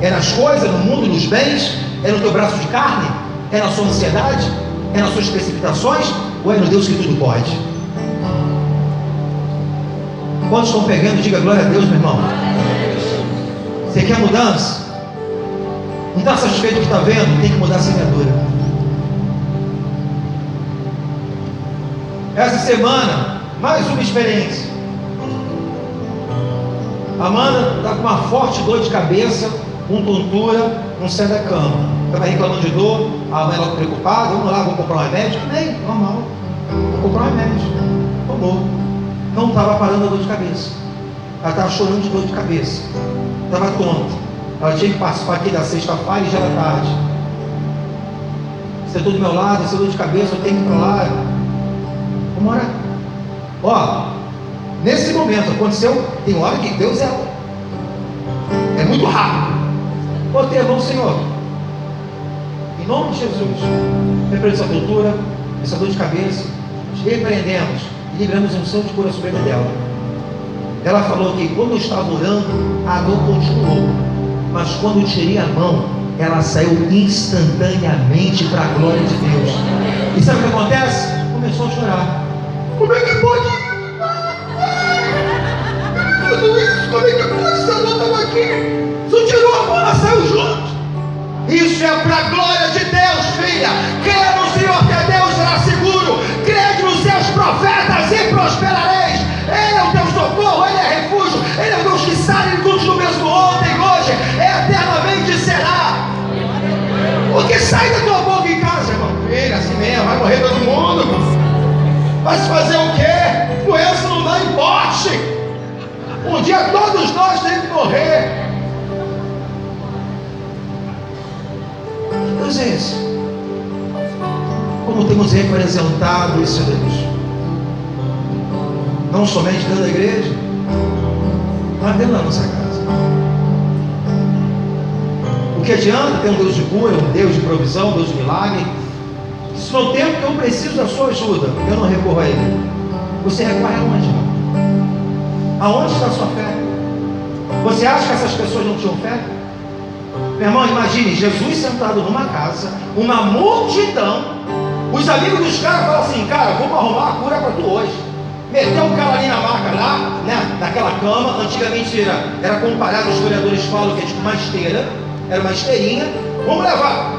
É nas coisas, no mundo, nos bens? É no teu braço de carne? É na sua ansiedade? É nas suas precipitações? Ou é no Deus que tudo pode? Quantos estão pegando? Diga glória a Deus, meu irmão. Você quer mudança? Não está satisfeito com o que está vendo? Tem que mudar a semeadura. Essa semana, mais uma experiência. A Amanda está com uma forte dor de cabeça, com tontura, não sai da cama. Estava reclamando de dor, a mãe logo preocupada, vamos lá, vamos comprar um remédio? Nem, normal. Vou comprar um remédio. Tomou. Não estava parando a dor de cabeça. Ela estava chorando de dor de cabeça. Estava tonta. Ela tinha que participar aqui da sexta-feira e já era tarde. Você está do meu lado, você dor de cabeça, eu tenho que ir para lá. Vamos orar. Ó, nesse momento aconteceu, tem hora que Deus é muito rápido. Botei a mão, Senhor, em nome de Jesus, repreende essa cultura, essa dor de cabeça, repreendemos e livramos um santo de cura sobre a vida dela. Ela falou que quando eu estava orando, a dor continuou, mas quando eu tirei a mão, ela saiu instantaneamente para a glória de Deus. E sabe o que acontece? Começou a chorar. Como é que pode? Tudo isso, como é que pode? Essa dor estava aqui. Só tirou a mão, ela saiu junto. Isso é para a glória de Deus, filha. Creia no Senhor, que Deus será seguro. profetas e prosperareis. Ele é o teu socorro, Ele é refúgio, Ele é o Deus que sabe, Ele continua o mesmo ontem, hoje, eternamente será. O que sai da tua boca em casa, irmão? Filho, assim mesmo, vai morrer todo mundo. Vai se fazer o quê? Doença não dá em pote. Um dia todos nós temos que morrer. Que Deus é esse? Como temos representado esse Deus? Não somente dentro da igreja, mas dentro da nossa casa. O que adianta ter um Deus de cura, um Deus de provisão, um Deus de milagre, se no tempo que eu preciso da sua ajuda, eu não recorro a Ele? Você recorre aonde? Aonde está a sua fé? Você acha que essas pessoas não tinham fé? Meu irmão, imagine Jesus sentado numa casa, uma multidão, os amigos dos caras falam assim: cara, vamos arrumar a cura para tu hoje. Meteu um cara ali na maca, lá, né, naquela cama. Antigamente era comparado, os historiadores falam que é tipo uma esteira, era uma esteirinha. Vamos levar,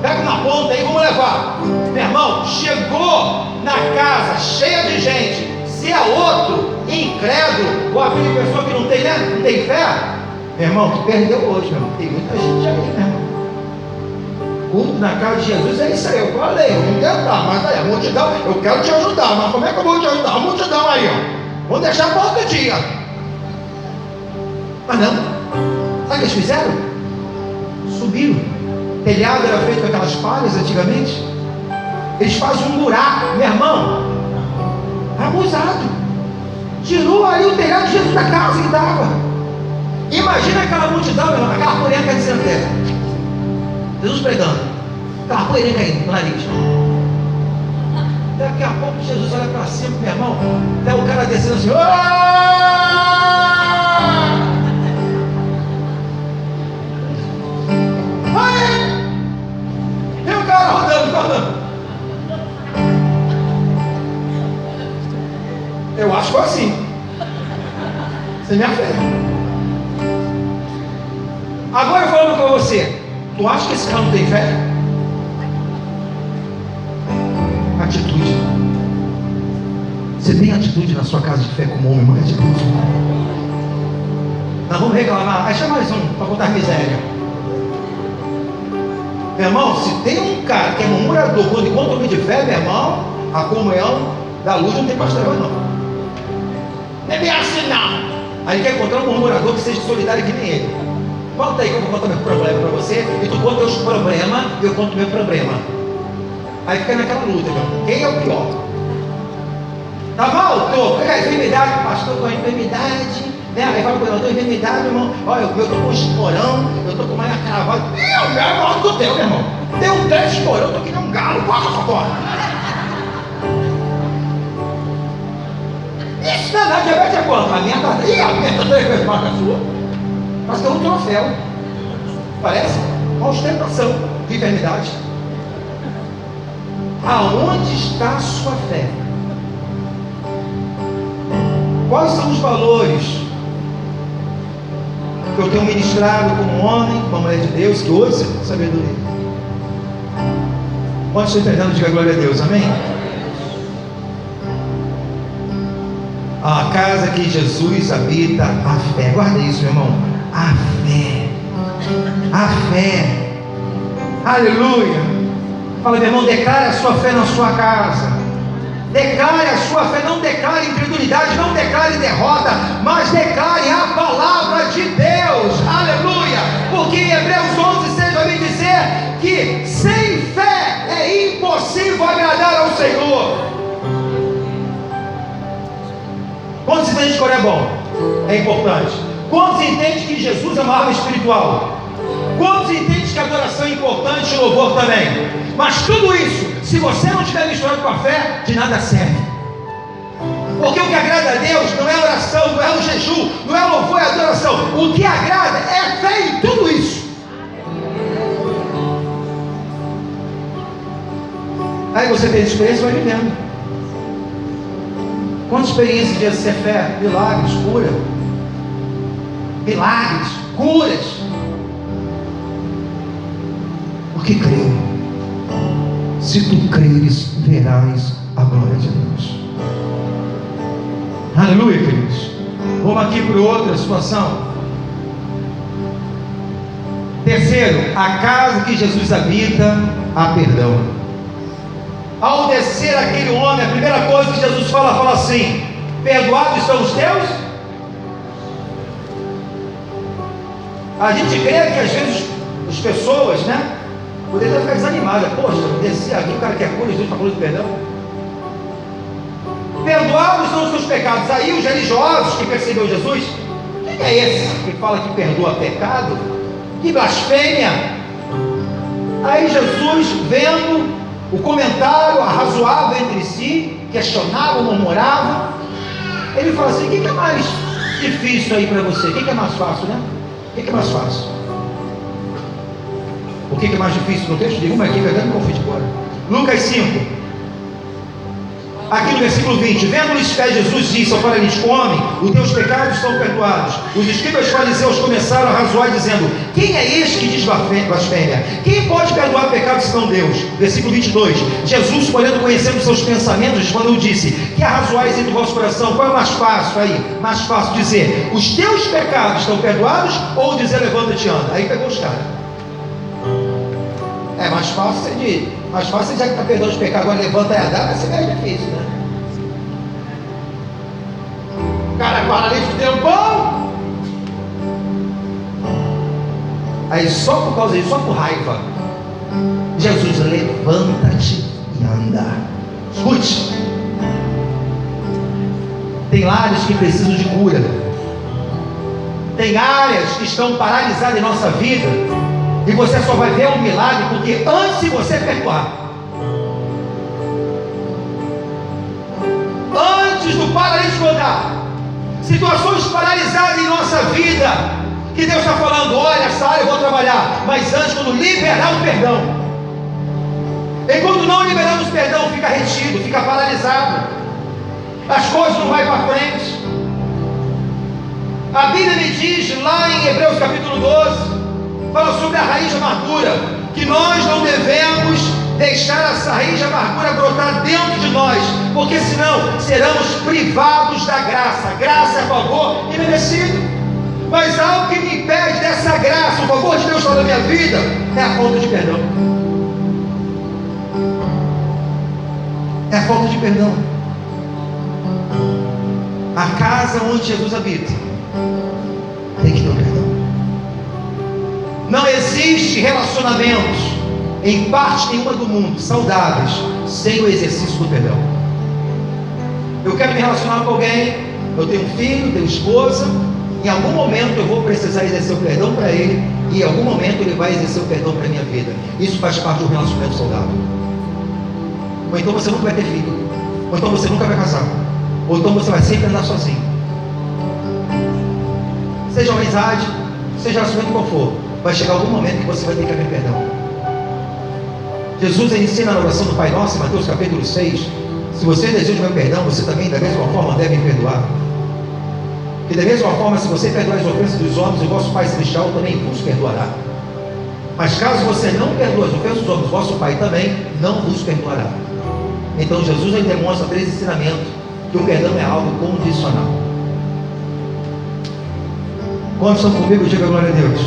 pega uma ponta aí, vamos levar. Meu irmão, chegou na casa cheia de gente. Se é outro incrédulo, ou aquela pessoa que não tem, né, não tem fé, meu irmão, tu perdeu hoje, meu irmão. Tem muita gente aí, meu irmão. Culto na casa de Jesus é isso aí. Eu falei, eu vou tentar, mas aí a multidão, eu quero te ajudar, mas como é que eu vou te ajudar? A multidão aí, ó, vamos deixar para outro dia. Mas não, sabe o que eles fizeram? Subiram. O telhado era feito com aquelas palhas antigamente. Eles fazem um buraco, meu irmão, abusado. Tirou ali o telhado de Jesus da casa que dava. Imagina aquela multidão, meu irmão, aquela poeira de centésimo. Jesus pregando, aquela poeira caindo no nariz. Daqui a pouco Jesus olha para cima, meu irmão, até o cara descendo assim: ai! E o cara rodando. Eu acho que foi assim. Sem minha fé. Agora eu falando com você, tu acha que esse cara não tem fé? Atitude. Você tem atitude na sua casa de fé como homem, irmão? Atitude. Nós vamos reclamar. Aí chama mais um para contar miséria. Meu irmão, se tem um cara que é murmurador, quando encontra homem de fé, meu irmão, a comunhão da luz não tem pastor, não. Não é bem assim, não. Aí quer encontrar um murmurador que seja solidário que nem ele. Conta aí que eu vou contar meu problema para você, e tu conta os problemas e eu conto o meu problema. Aí fica naquela luta, meu. Quem é o pior? Tá mal? Tô. Enfermidade, pastor, tô com enfermidade. Né? Aí fala, eu tô enfermidade, meu irmão. Olha, eu tô com esporão, eu tô com mais cravado. Meu, meu é maior do que o teu, meu irmão. Tem um 3 esporão, eu tô que nem um galo, corta pra fora. Isso não é nada, diabetes é quanto? A minha tá. Ih, a minha tá 3 vezes mais que a sua. Mas tem um troféu. Parece uma ostentação de enfermidade. Aonde está a sua fé? Quais são os valores que eu tenho ministrado como homem, como mulher de Deus, que hoje você tem sabedoria? Quando estou entendendo, diga glória a Deus, amém? A casa que Jesus habita, a fé. Guarda isso, meu irmão. A fé. A fé. Aleluia. Fala, meu irmão, declare a sua fé na sua casa. Declare a sua fé, não declare incredulidade, não declare derrota, mas declare a palavra de Deus. Aleluia. Porque em Hebreus 11:6 vai me dizer que sem fé é impossível agradar ao Senhor. Quantos entendem que é bom? É importante. Quantos entendem que Jesus é uma arma espiritual? Quantos entendem que a adoração é importante e o louvor também? Mas tudo isso, se você não estiver misturado com a fé, de nada serve. Porque o que agrada a Deus não é a oração, não é o jejum, não é o louvor, é a adoração. O que agrada é a fé em tudo isso. Aí você tem experiência e vai vivendo. Quantas experiências de exercer fé? Milagres, cura. Milagres, curas. Porque creio. Se tu creres, verás a glória de Deus. Aleluia, queridos. Vamos aqui para outra situação. Terceiro, a casa que Jesus habita, há perdão. Ao descer aquele homem, a primeira coisa que Jesus fala assim: perdoados são os teus? A gente crê que às vezes as pessoas, né, poderiam ficar desanimadas. Poxa, descer aqui, o cara quer cura, Jesus está falando de perdão. Perdoados são os seus pecados. Aí os religiosos que perseguiram Jesus: quem é esse que fala que perdoa pecado? Que blasfêmia! Aí Jesus, vendo o comentário, arrazoava entre si, questionava, murmurava, ele fala assim: o que é mais difícil aí para você? O que é mais fácil, né? O que é mais fácil? O que é mais difícil no texto? Diga uma aqui, verdade, me confunde agora. Lucas 5, aqui no versículo 20: vendo-lhes pés, Jesus disse ao paralítico: homem, os teus pecados estão perdoados. Os escribas fariseus começaram a razoar, dizendo: quem é este que diz blasfêmia? Quem pode perdoar pecados senão Deus? Versículo 22: Jesus, porém, conhecendo seus pensamentos, respondeu e disse: que arrazoais entre o vosso coração? Qual é mais fácil aí? Mais fácil dizer: os teus pecados estão perdoados, ou dizer: levanta-te e anda? Aí pegou os caras. É mais fácil você dizer, mais fácil já que está perdoando os pecados, agora levanta e anda, vai ser mais difícil, né? O cara paralítico tem um pão. Aí só por causa disso, só por raiva, Jesus: levanta-te e anda. Escute, tem lares que precisam de cura, tem áreas que estão paralisadas em nossa vida, e você só vai ver um milagre porque antes de você perdoar, antes do paralítico andar, situações paralisadas em nossa vida, que Deus está falando: olha, essa área eu vou trabalhar, mas antes, quando liberar o perdão, enquanto não liberamos o perdão, fica retido, fica paralisado, as coisas não vão para frente. A Bíblia me diz lá em Hebreus capítulo 12, fala sobre a raiz de amargura, que nós não devemos deixar essa raiz de amargura brotar dentro de nós, porque senão seremos privados da graça. Graça é favor imerecido, mas algo que me impede dessa graça, o favor de Deus na minha vida, é a falta de perdão. É a falta de perdão. A casa onde Jesus habita tem que ter um perdão. Não existe relacionamentos em parte nenhuma do mundo saudáveis sem o exercício do perdão. Eu quero me relacionar com alguém, eu tenho um filho, tenho esposa, em algum momento eu vou precisar exercer o perdão para ele, e em algum momento ele vai exercer o perdão para a minha vida. Isso faz parte de um relacionamento saudável. Ou então você nunca vai ter filho, ou então você nunca vai casar, ou então você vai sempre andar sozinho. Seja uma amizade, seja relacionamento qual for, vai chegar algum momento que você vai ter que abrir perdão. Jesus ensina na oração do Pai Nosso, em Mateus capítulo 6, se você deseja o meu perdão, você também da mesma forma deve perdoar. E da mesma forma, se você perdoar as ofensas dos homens, o vosso Pai Celestial também vos perdoará. Mas caso você não perdoe as ofensas dos homens, vosso Pai também não vos perdoará. Então Jesus aí demonstra 3 ensinamentos, que o perdão é algo condicional. Quantos estão comigo? Diga glória a Deus.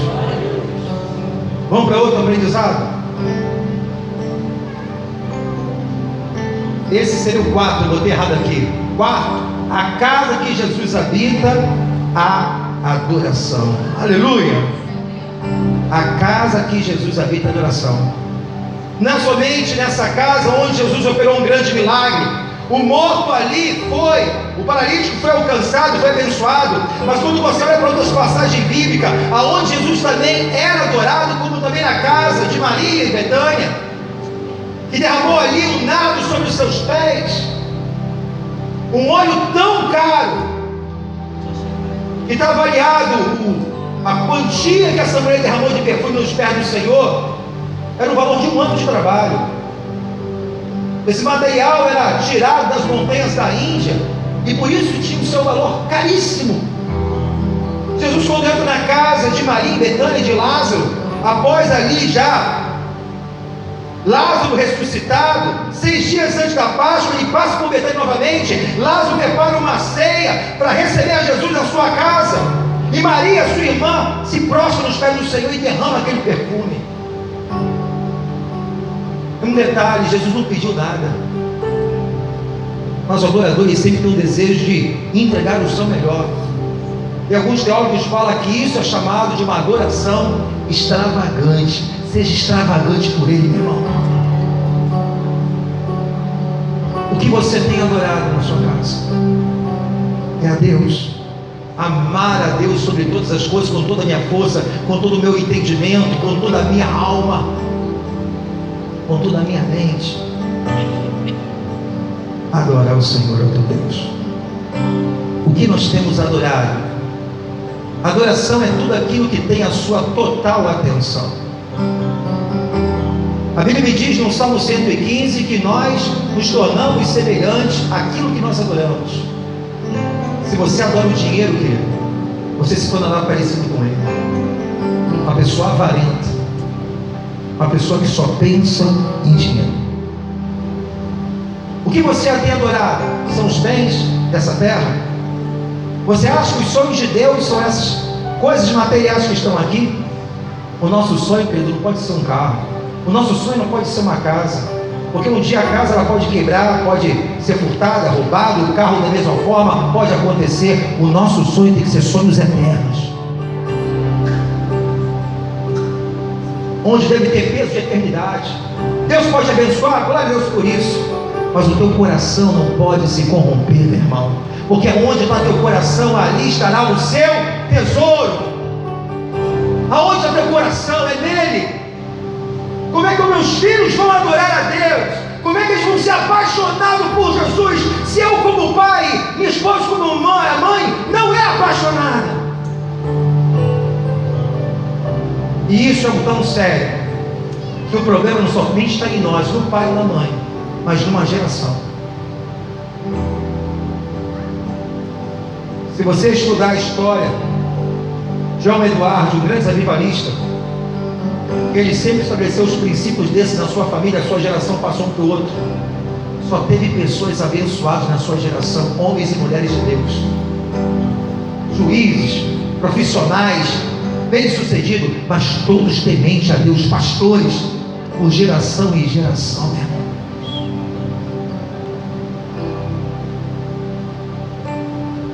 Vamos para outro aprendizado? Esse seria o 4, eu botei errado aqui. 4, a casa que Jesus habita, a adoração. Aleluia! A casa que Jesus habita, a adoração. Não é somente nessa casa onde Jesus operou um grande milagre. O morto ali foi, o paralítico foi alcançado, foi abençoado. Mas quando você vai para outras passagens bíblicas, aonde Jesus também era adorado, como também na casa de Maria em Betânia, que derramou ali um nardo sobre os seus pés, um óleo tão caro, que está avaliado, a quantia que essa mulher derramou de perfume nos pés do Senhor, era o valor de um ano de trabalho. Esse material era tirado das montanhas da Índia, e por isso tinha o seu valor caríssimo. Jesus, quando entra na casa de Maria, Betânia e de Lázaro, após ali já Lázaro ressuscitado, 6 dias antes da Páscoa, ele passa por Betânia novamente. Lázaro prepara uma ceia para receber a Jesus na sua casa, e Maria, sua irmã, se prostra nos pés do Senhor e derrama aquele perfume. Um detalhe: Jesus não pediu nada, mas o adorador sempre tem o desejo de entregar o seu melhor. E alguns teólogos falam que isso é chamado de uma adoração extravagante. Seja extravagante por Ele, meu irmão. O que você tem adorado na sua casa? É a Deus. Amar a Deus sobre todas as coisas, com toda a minha força, com todo o meu entendimento, com toda a minha alma, com toda a minha mente. Adorar o Senhor, é o teu Deus. O que nós temos adorado? Adoração é tudo aquilo que tem a sua total atenção. A Bíblia me diz no Salmo 115 que nós nos tornamos semelhantes àquilo que nós adoramos. Se você adora o dinheiro, querido, você se tornará parecido com ele. Uma pessoa avarenta, uma pessoa que só pensa em dinheiro. O que você tem adorado? São os bens dessa terra? Você acha que os sonhos de Deus são essas coisas materiais que estão aqui? O nosso sonho, querido, não pode ser um carro. O nosso sonho não pode ser uma casa, porque um dia a casa ela pode quebrar, pode ser furtada, roubada, o carro da mesma forma pode acontecer. O nosso sonho tem que ser sonhos eternos, onde deve ter peso de eternidade. Deus pode abençoar, glória a Deus por isso, mas o teu coração não pode se corromper, meu irmão, porque onde está teu coração, ali estará o seu tesouro. Aonde está teu coração? É nele. Como é que os meus filhos vão adorar a Deus? Como é que eles vão ser apaixonados por Jesus, se eu como pai, minha esposa como mãe, não é apaixonada? E isso é algo tão sério, que o problema não somente está em nós, no pai e na mãe, mas numa geração. Se você estudar a história, João Eduardo, um grande avivalista, ele sempre estabeleceu os princípios desses na sua família. A sua geração passou um para o outro. Só teve pessoas abençoadas na sua geração, homens e mulheres de Deus, juízes, profissionais, bem-sucedidos, mas todos tementes a Deus, pastores, por geração em geração, meu irmão.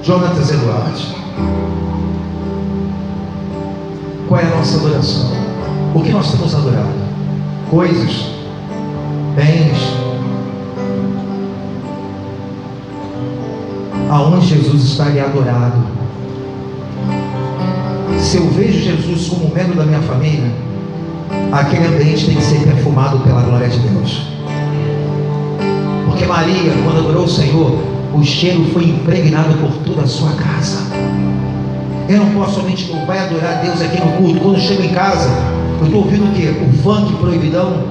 Jonatas Eduardo, qual é a nossa adoração? O que nós temos adorado? Coisas, bens. Aonde Jesus está ali adorado? Se eu vejo Jesus como membro da minha família, aquele ambiente tem que ser perfumado pela glória de Deus. Porque Maria, quando adorou o Senhor, o cheiro foi impregnado por toda a sua casa. Eu não posso somente louvar e adorar a Deus aqui no culto. Quando eu chego em casa, eu estou ouvindo o quê? O funk proibidão.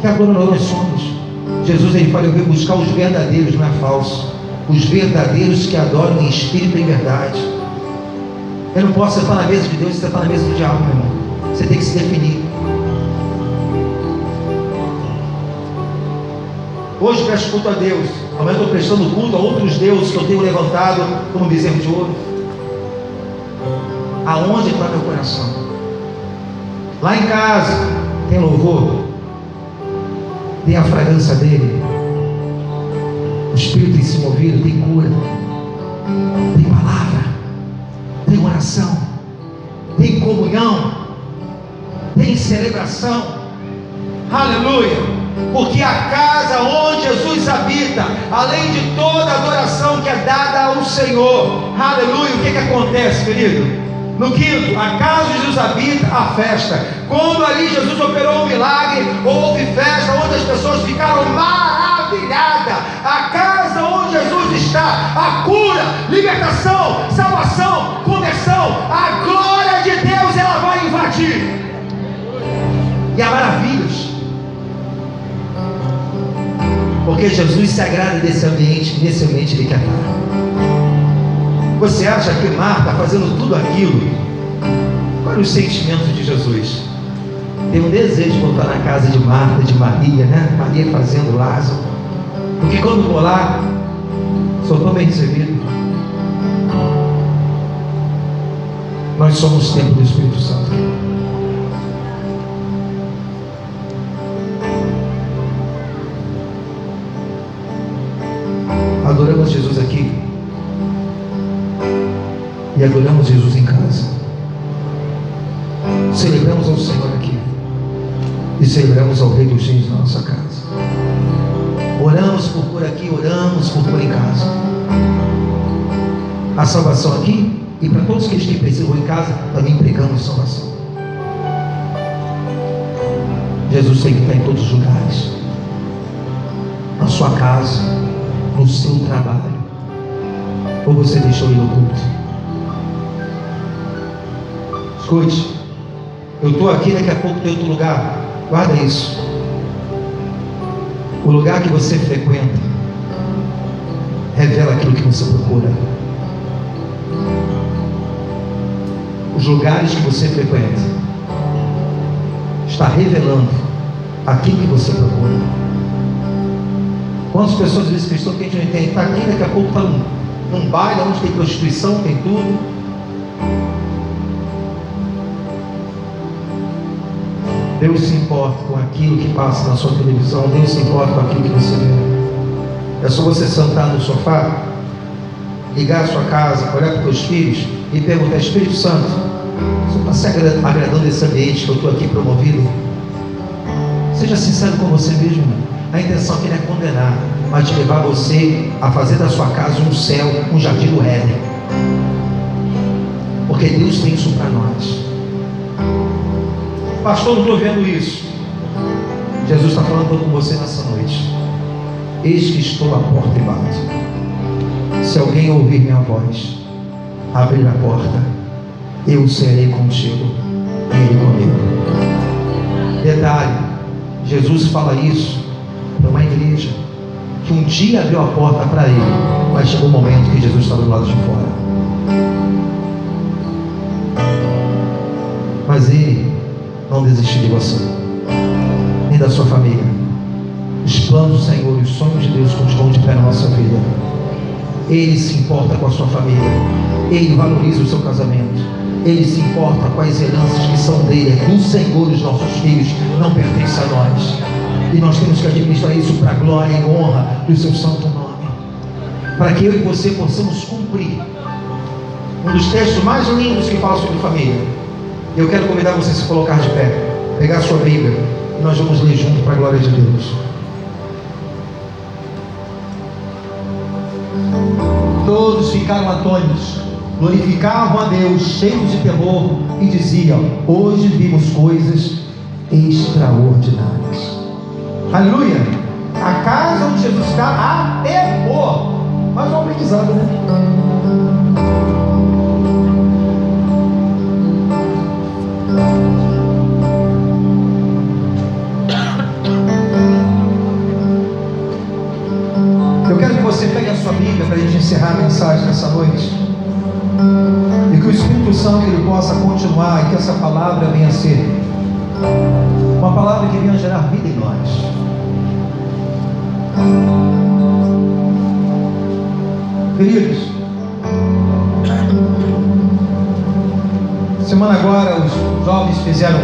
Que agora nós somos. Jesus, ele fala: eu vim buscar os verdadeiros, não é falso. Os verdadeiros que adoram em espírito e em verdade. Eu não posso sentar na mesa de Deus e sentar na mesa do diabo, meu irmão. Você tem que se definir. Hoje presto culto a Deus, amanhã estou prestando culto a outros deuses que eu tenho levantado como bezerro de ouro. Aonde está meu coração? Lá em casa tem louvor, tem a fragrância dele, o Espírito tem se movido, tem cura, tem palavra, tem oração, tem comunhão, tem celebração. Aleluia! Porque a casa onde Jesus habita, além de toda a adoração que é dada ao Senhor, aleluia, o que acontece, querido? No quinto, a casa onde Jesus habita, a festa. Quando ali Jesus operou um milagre, houve festa, onde as pessoas ficaram maravilhadas. A casa onde Jesus está, a cura, libertação, salvação, conversão, a glória de Deus, ela vai invadir. E há maravilhas. Porque Jesus se agrada desse ambiente, nesse ambiente ele quer estar. Você acha que Marta fazendo tudo aquilo? Qual era os sentimentos de Jesus. Tenho um desejo de voltar na casa de Marta, de Maria, né? Maria fazendo Lázaro. Porque quando vou lá, sou tão bem recebido. Nós somos templo do Espírito Santo. Adoramos Jesus aqui e adoramos Jesus em casa. Celebramos ao Senhor aqui e celebramos ao Rei dos Reis na nossa casa. Oramos por aqui, oramos por em casa. A salvação aqui, e para todos que precisam em casa, também pregamos salvação. Jesus tem que estar em todos os lugares, na sua casa, no seu trabalho, ou você deixou ele oculto? Escute, eu estou aqui, daqui a pouco tem outro lugar. Guarda isso. O lugar que você frequenta revela aquilo que você procura. Os lugares que você frequenta está revelando aquilo que você procura. Quantas pessoas dizem que estão que a gente não entende? Está aqui, daqui a pouco está num baile onde tem prostituição, tem tudo. Deus se importa com aquilo que passa na sua televisão. Deus se importa com aquilo que você vê. É só você sentar no sofá, ligar a sua casa, olhar para os teus filhos e perguntar: Espírito Santo, você está se agradando desse ambiente que eu estou aqui promovido? Seja sincero com você mesmo. A intenção aqui não é condenar, mas de levar você a fazer da sua casa um céu, um jardim do Éden. Porque Deus tem isso para nós. Pastor, não estou vendo isso. Jesus está falando com você nessa noite. Eis que estou à porta e bato. Se alguém ouvir minha voz, abrir a porta, eu serei contigo e ele comigo. Detalhe, Jesus fala isso para uma igreja que um dia abriu a porta para ele, mas chegou um momento que Jesus estava do lado de fora. Mas ele não desistiu de você, nem da sua família. Os planos do Senhor e os sonhos de Deus continuam de pé na nossa vida. Ele se importa com a sua família. Ele valoriza o seu casamento. Ele se importa com as heranças que são dele. É do Senhor. Os nossos filhos não pertencem a nós, e nós temos que administrar isso para a glória e honra do seu santo nome, para que eu e você possamos cumprir um dos textos mais lindos que fala sobre família. Eu quero convidar você a se colocar de pé, pegar a sua Bíblia, e nós vamos ler junto para a glória de Deus. Todos ficaram atônitos, glorificavam a Deus, cheios de temor, e diziam: hoje vimos coisas extraordinárias. Aleluia! A casa onde Jesus está há temor. Mas um aprendizado, né? Eu quero que você pegue a sua Bíblia para a gente encerrar a mensagem nessa noite, e que o Espírito Santo ele possa continuar, e que essa palavra venha a ser uma palavra que venha gerar vida em nós. Queridos, semana agora os jovens fizeram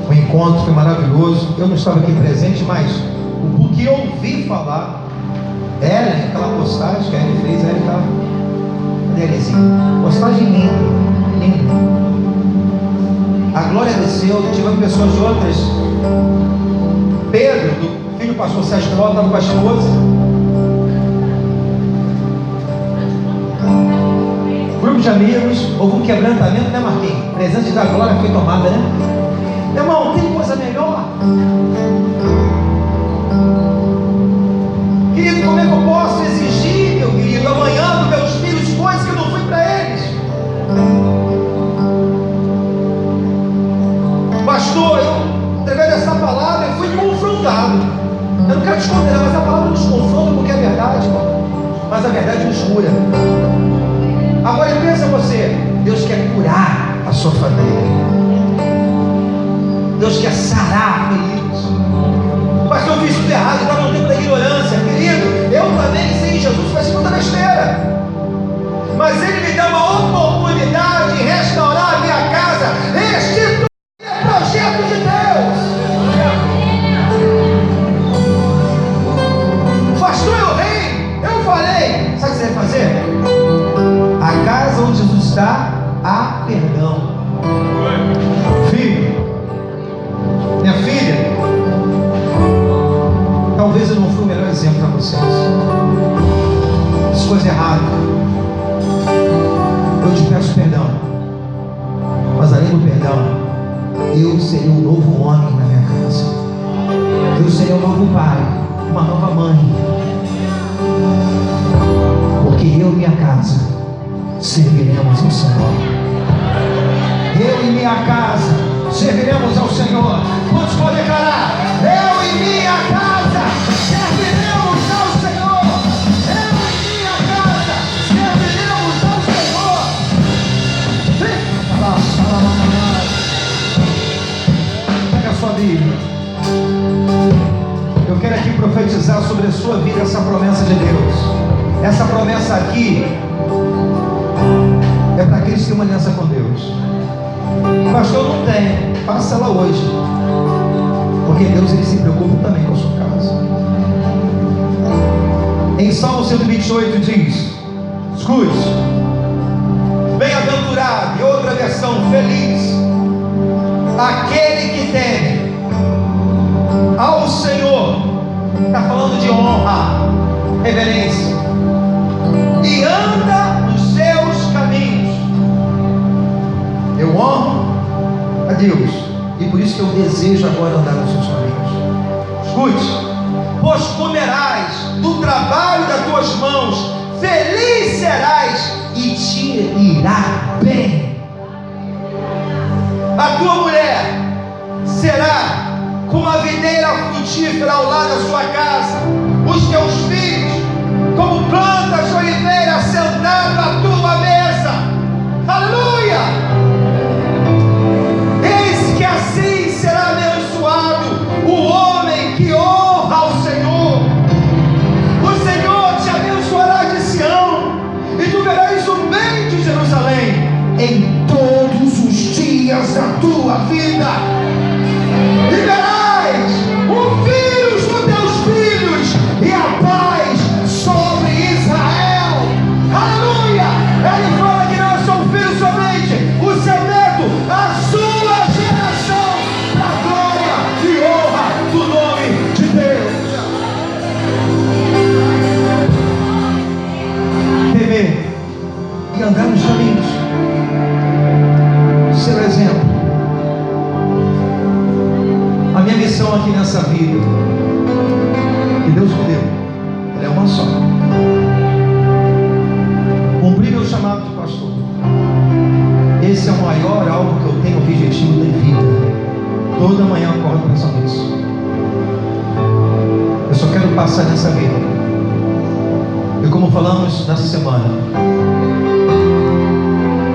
um encontro, foi maravilhoso. Eu não estava aqui presente, mas o que eu ouvi falar, Ellen, aquela postagem que a Ellen fez, a Ellen estava, cadê a Ellenzinha? Postagem linda, linda. A glória desceu, tivemos pessoas de outras. Pedro, do filho do pastor Sérgio Paulo, estava com a esposa. Grupo de amigos, houve um quebrantamento, né, Marquinhos? A presença da glória foi tomada, né? Irmão, tem coisa melhor? Querido, como é que eu posso exigir, meu querido, amanhã dos meus filhos coisas que eu não fui para eles? Pastor, eu, através dessa palavra, eu fui confrontado. Eu não quero te condenar, mas a palavra nos confronta porque é verdade, irmão. Mas a verdade nos cura. Agora pensa você, Deus quer curar a sua família. Deus quer sarar feridos. Pastor, eu fiz tudo errado, está no tempo da ignorância. Querido, eu também, sim, Jesus faz muita besteira. Mas Ele me dá uma oportunidade de restaurar a minha casa, restituir o projeto de Deus. Pastor, eu rei, eu falei. Sabe o que você vai fazer? A casa onde Jesus está, há perdão. Filho, minha filha, talvez eu não fui o melhor exemplo para vocês. Fiz coisa errada. Eu te peço perdão. Mas além do perdão, eu serei um novo homem na minha casa. Eu serei um novo pai, uma nova mãe. Porque eu e minha casa serviremos ao Senhor. Eu e minha casa serviremos ao Senhor. Quantos podem declarar? Eu e minha casa serviremos ao Senhor. Eu e minha casa serviremos ao Senhor. Pega a sua Bíblia. Eu quero aqui profetizar sobre a sua vida essa promessa de Deus. Essa promessa aqui é para aqueles que têm uma aliança com Deus. Pastor, não tem. Faça ela hoje. Porque Deus, Ele se preocupa também com a sua casa. Em Salmo 128 diz, escute: bem-aventurado, e outra versão, feliz, aquele que teme ao Senhor. Está falando de honra, reverência, e anda nos seus caminhos. Eu honro a Deus, e por isso que eu desejo agora andar nos seus caminhos. Escute: pois comerás do trabalho das tuas mãos, feliz serás e te irá bem. A tua mulher será como a videira frutífera ao lado da sua casa, os teus filhos como plantas de oliveira sentado à tua mesa. Aleluia! Eis que assim será abençoado o homem que honra ao Senhor. O Senhor te abençoará de Sião, e tu verás o bem de Jerusalém em todos os dias da tua vida, e verás o filhos dos teus filhos, e a paz sobre Israel. Aleluia! Ele fala que não é só um filho somente, o seu neto, a sua geração, para a glória e honra do nome de Deus. Temer e andar nos caminhos, ser o exemplo. A minha missão aqui nessa vida que Deus me deu, ela é uma só: cumprir meu chamado de pastor. Esse é o maior algo que eu tenho objetivo da vida. Toda manhã eu acordo pensando nisso. Eu só quero passar nessa vida. E como falamos nessa semana,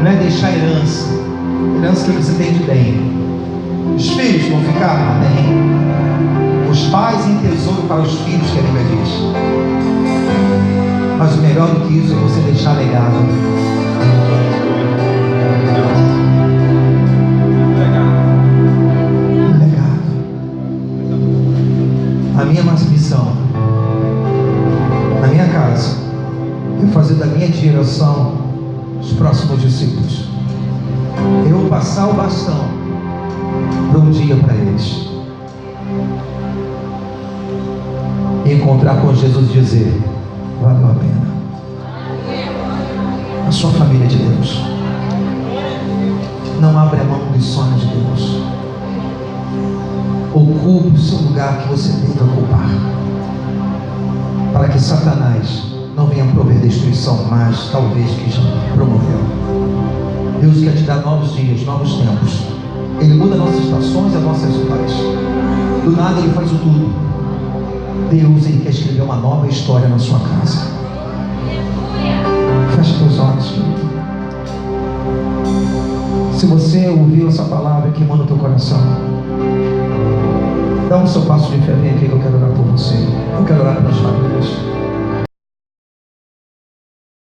não é deixar herança que você tem de bem. Os filhos vão ficar? Amém. Os pais em tesouro para os filhos, que a Bíblia diz. Mas o melhor do que isso é você deixar legado. Legado. A minha missão na minha casa é fazer da minha geração os próximos discípulos. Eu passar o bastão para um dia para eles encontrar com Jesus e dizer: valeu a pena. A sua família de Deus, não abra mão dos sonhos de Deus. Ocupe o seu lugar que você tem que ocupar, para que Satanás não venha prover destruição, mas talvez que já promoveu. Deus quer te dar novos dias, novos tempos. Ele muda nossas estações e as nossas horas. Do nada Ele faz o tudo. Deus, Ele quer escrever uma nova história na sua casa. Feche teus olhos, querido. Se você ouviu essa palavra que manda no teu coração, dá um seu passo de fé, vem aqui que eu quero orar por você. Eu quero orar pelas famílias.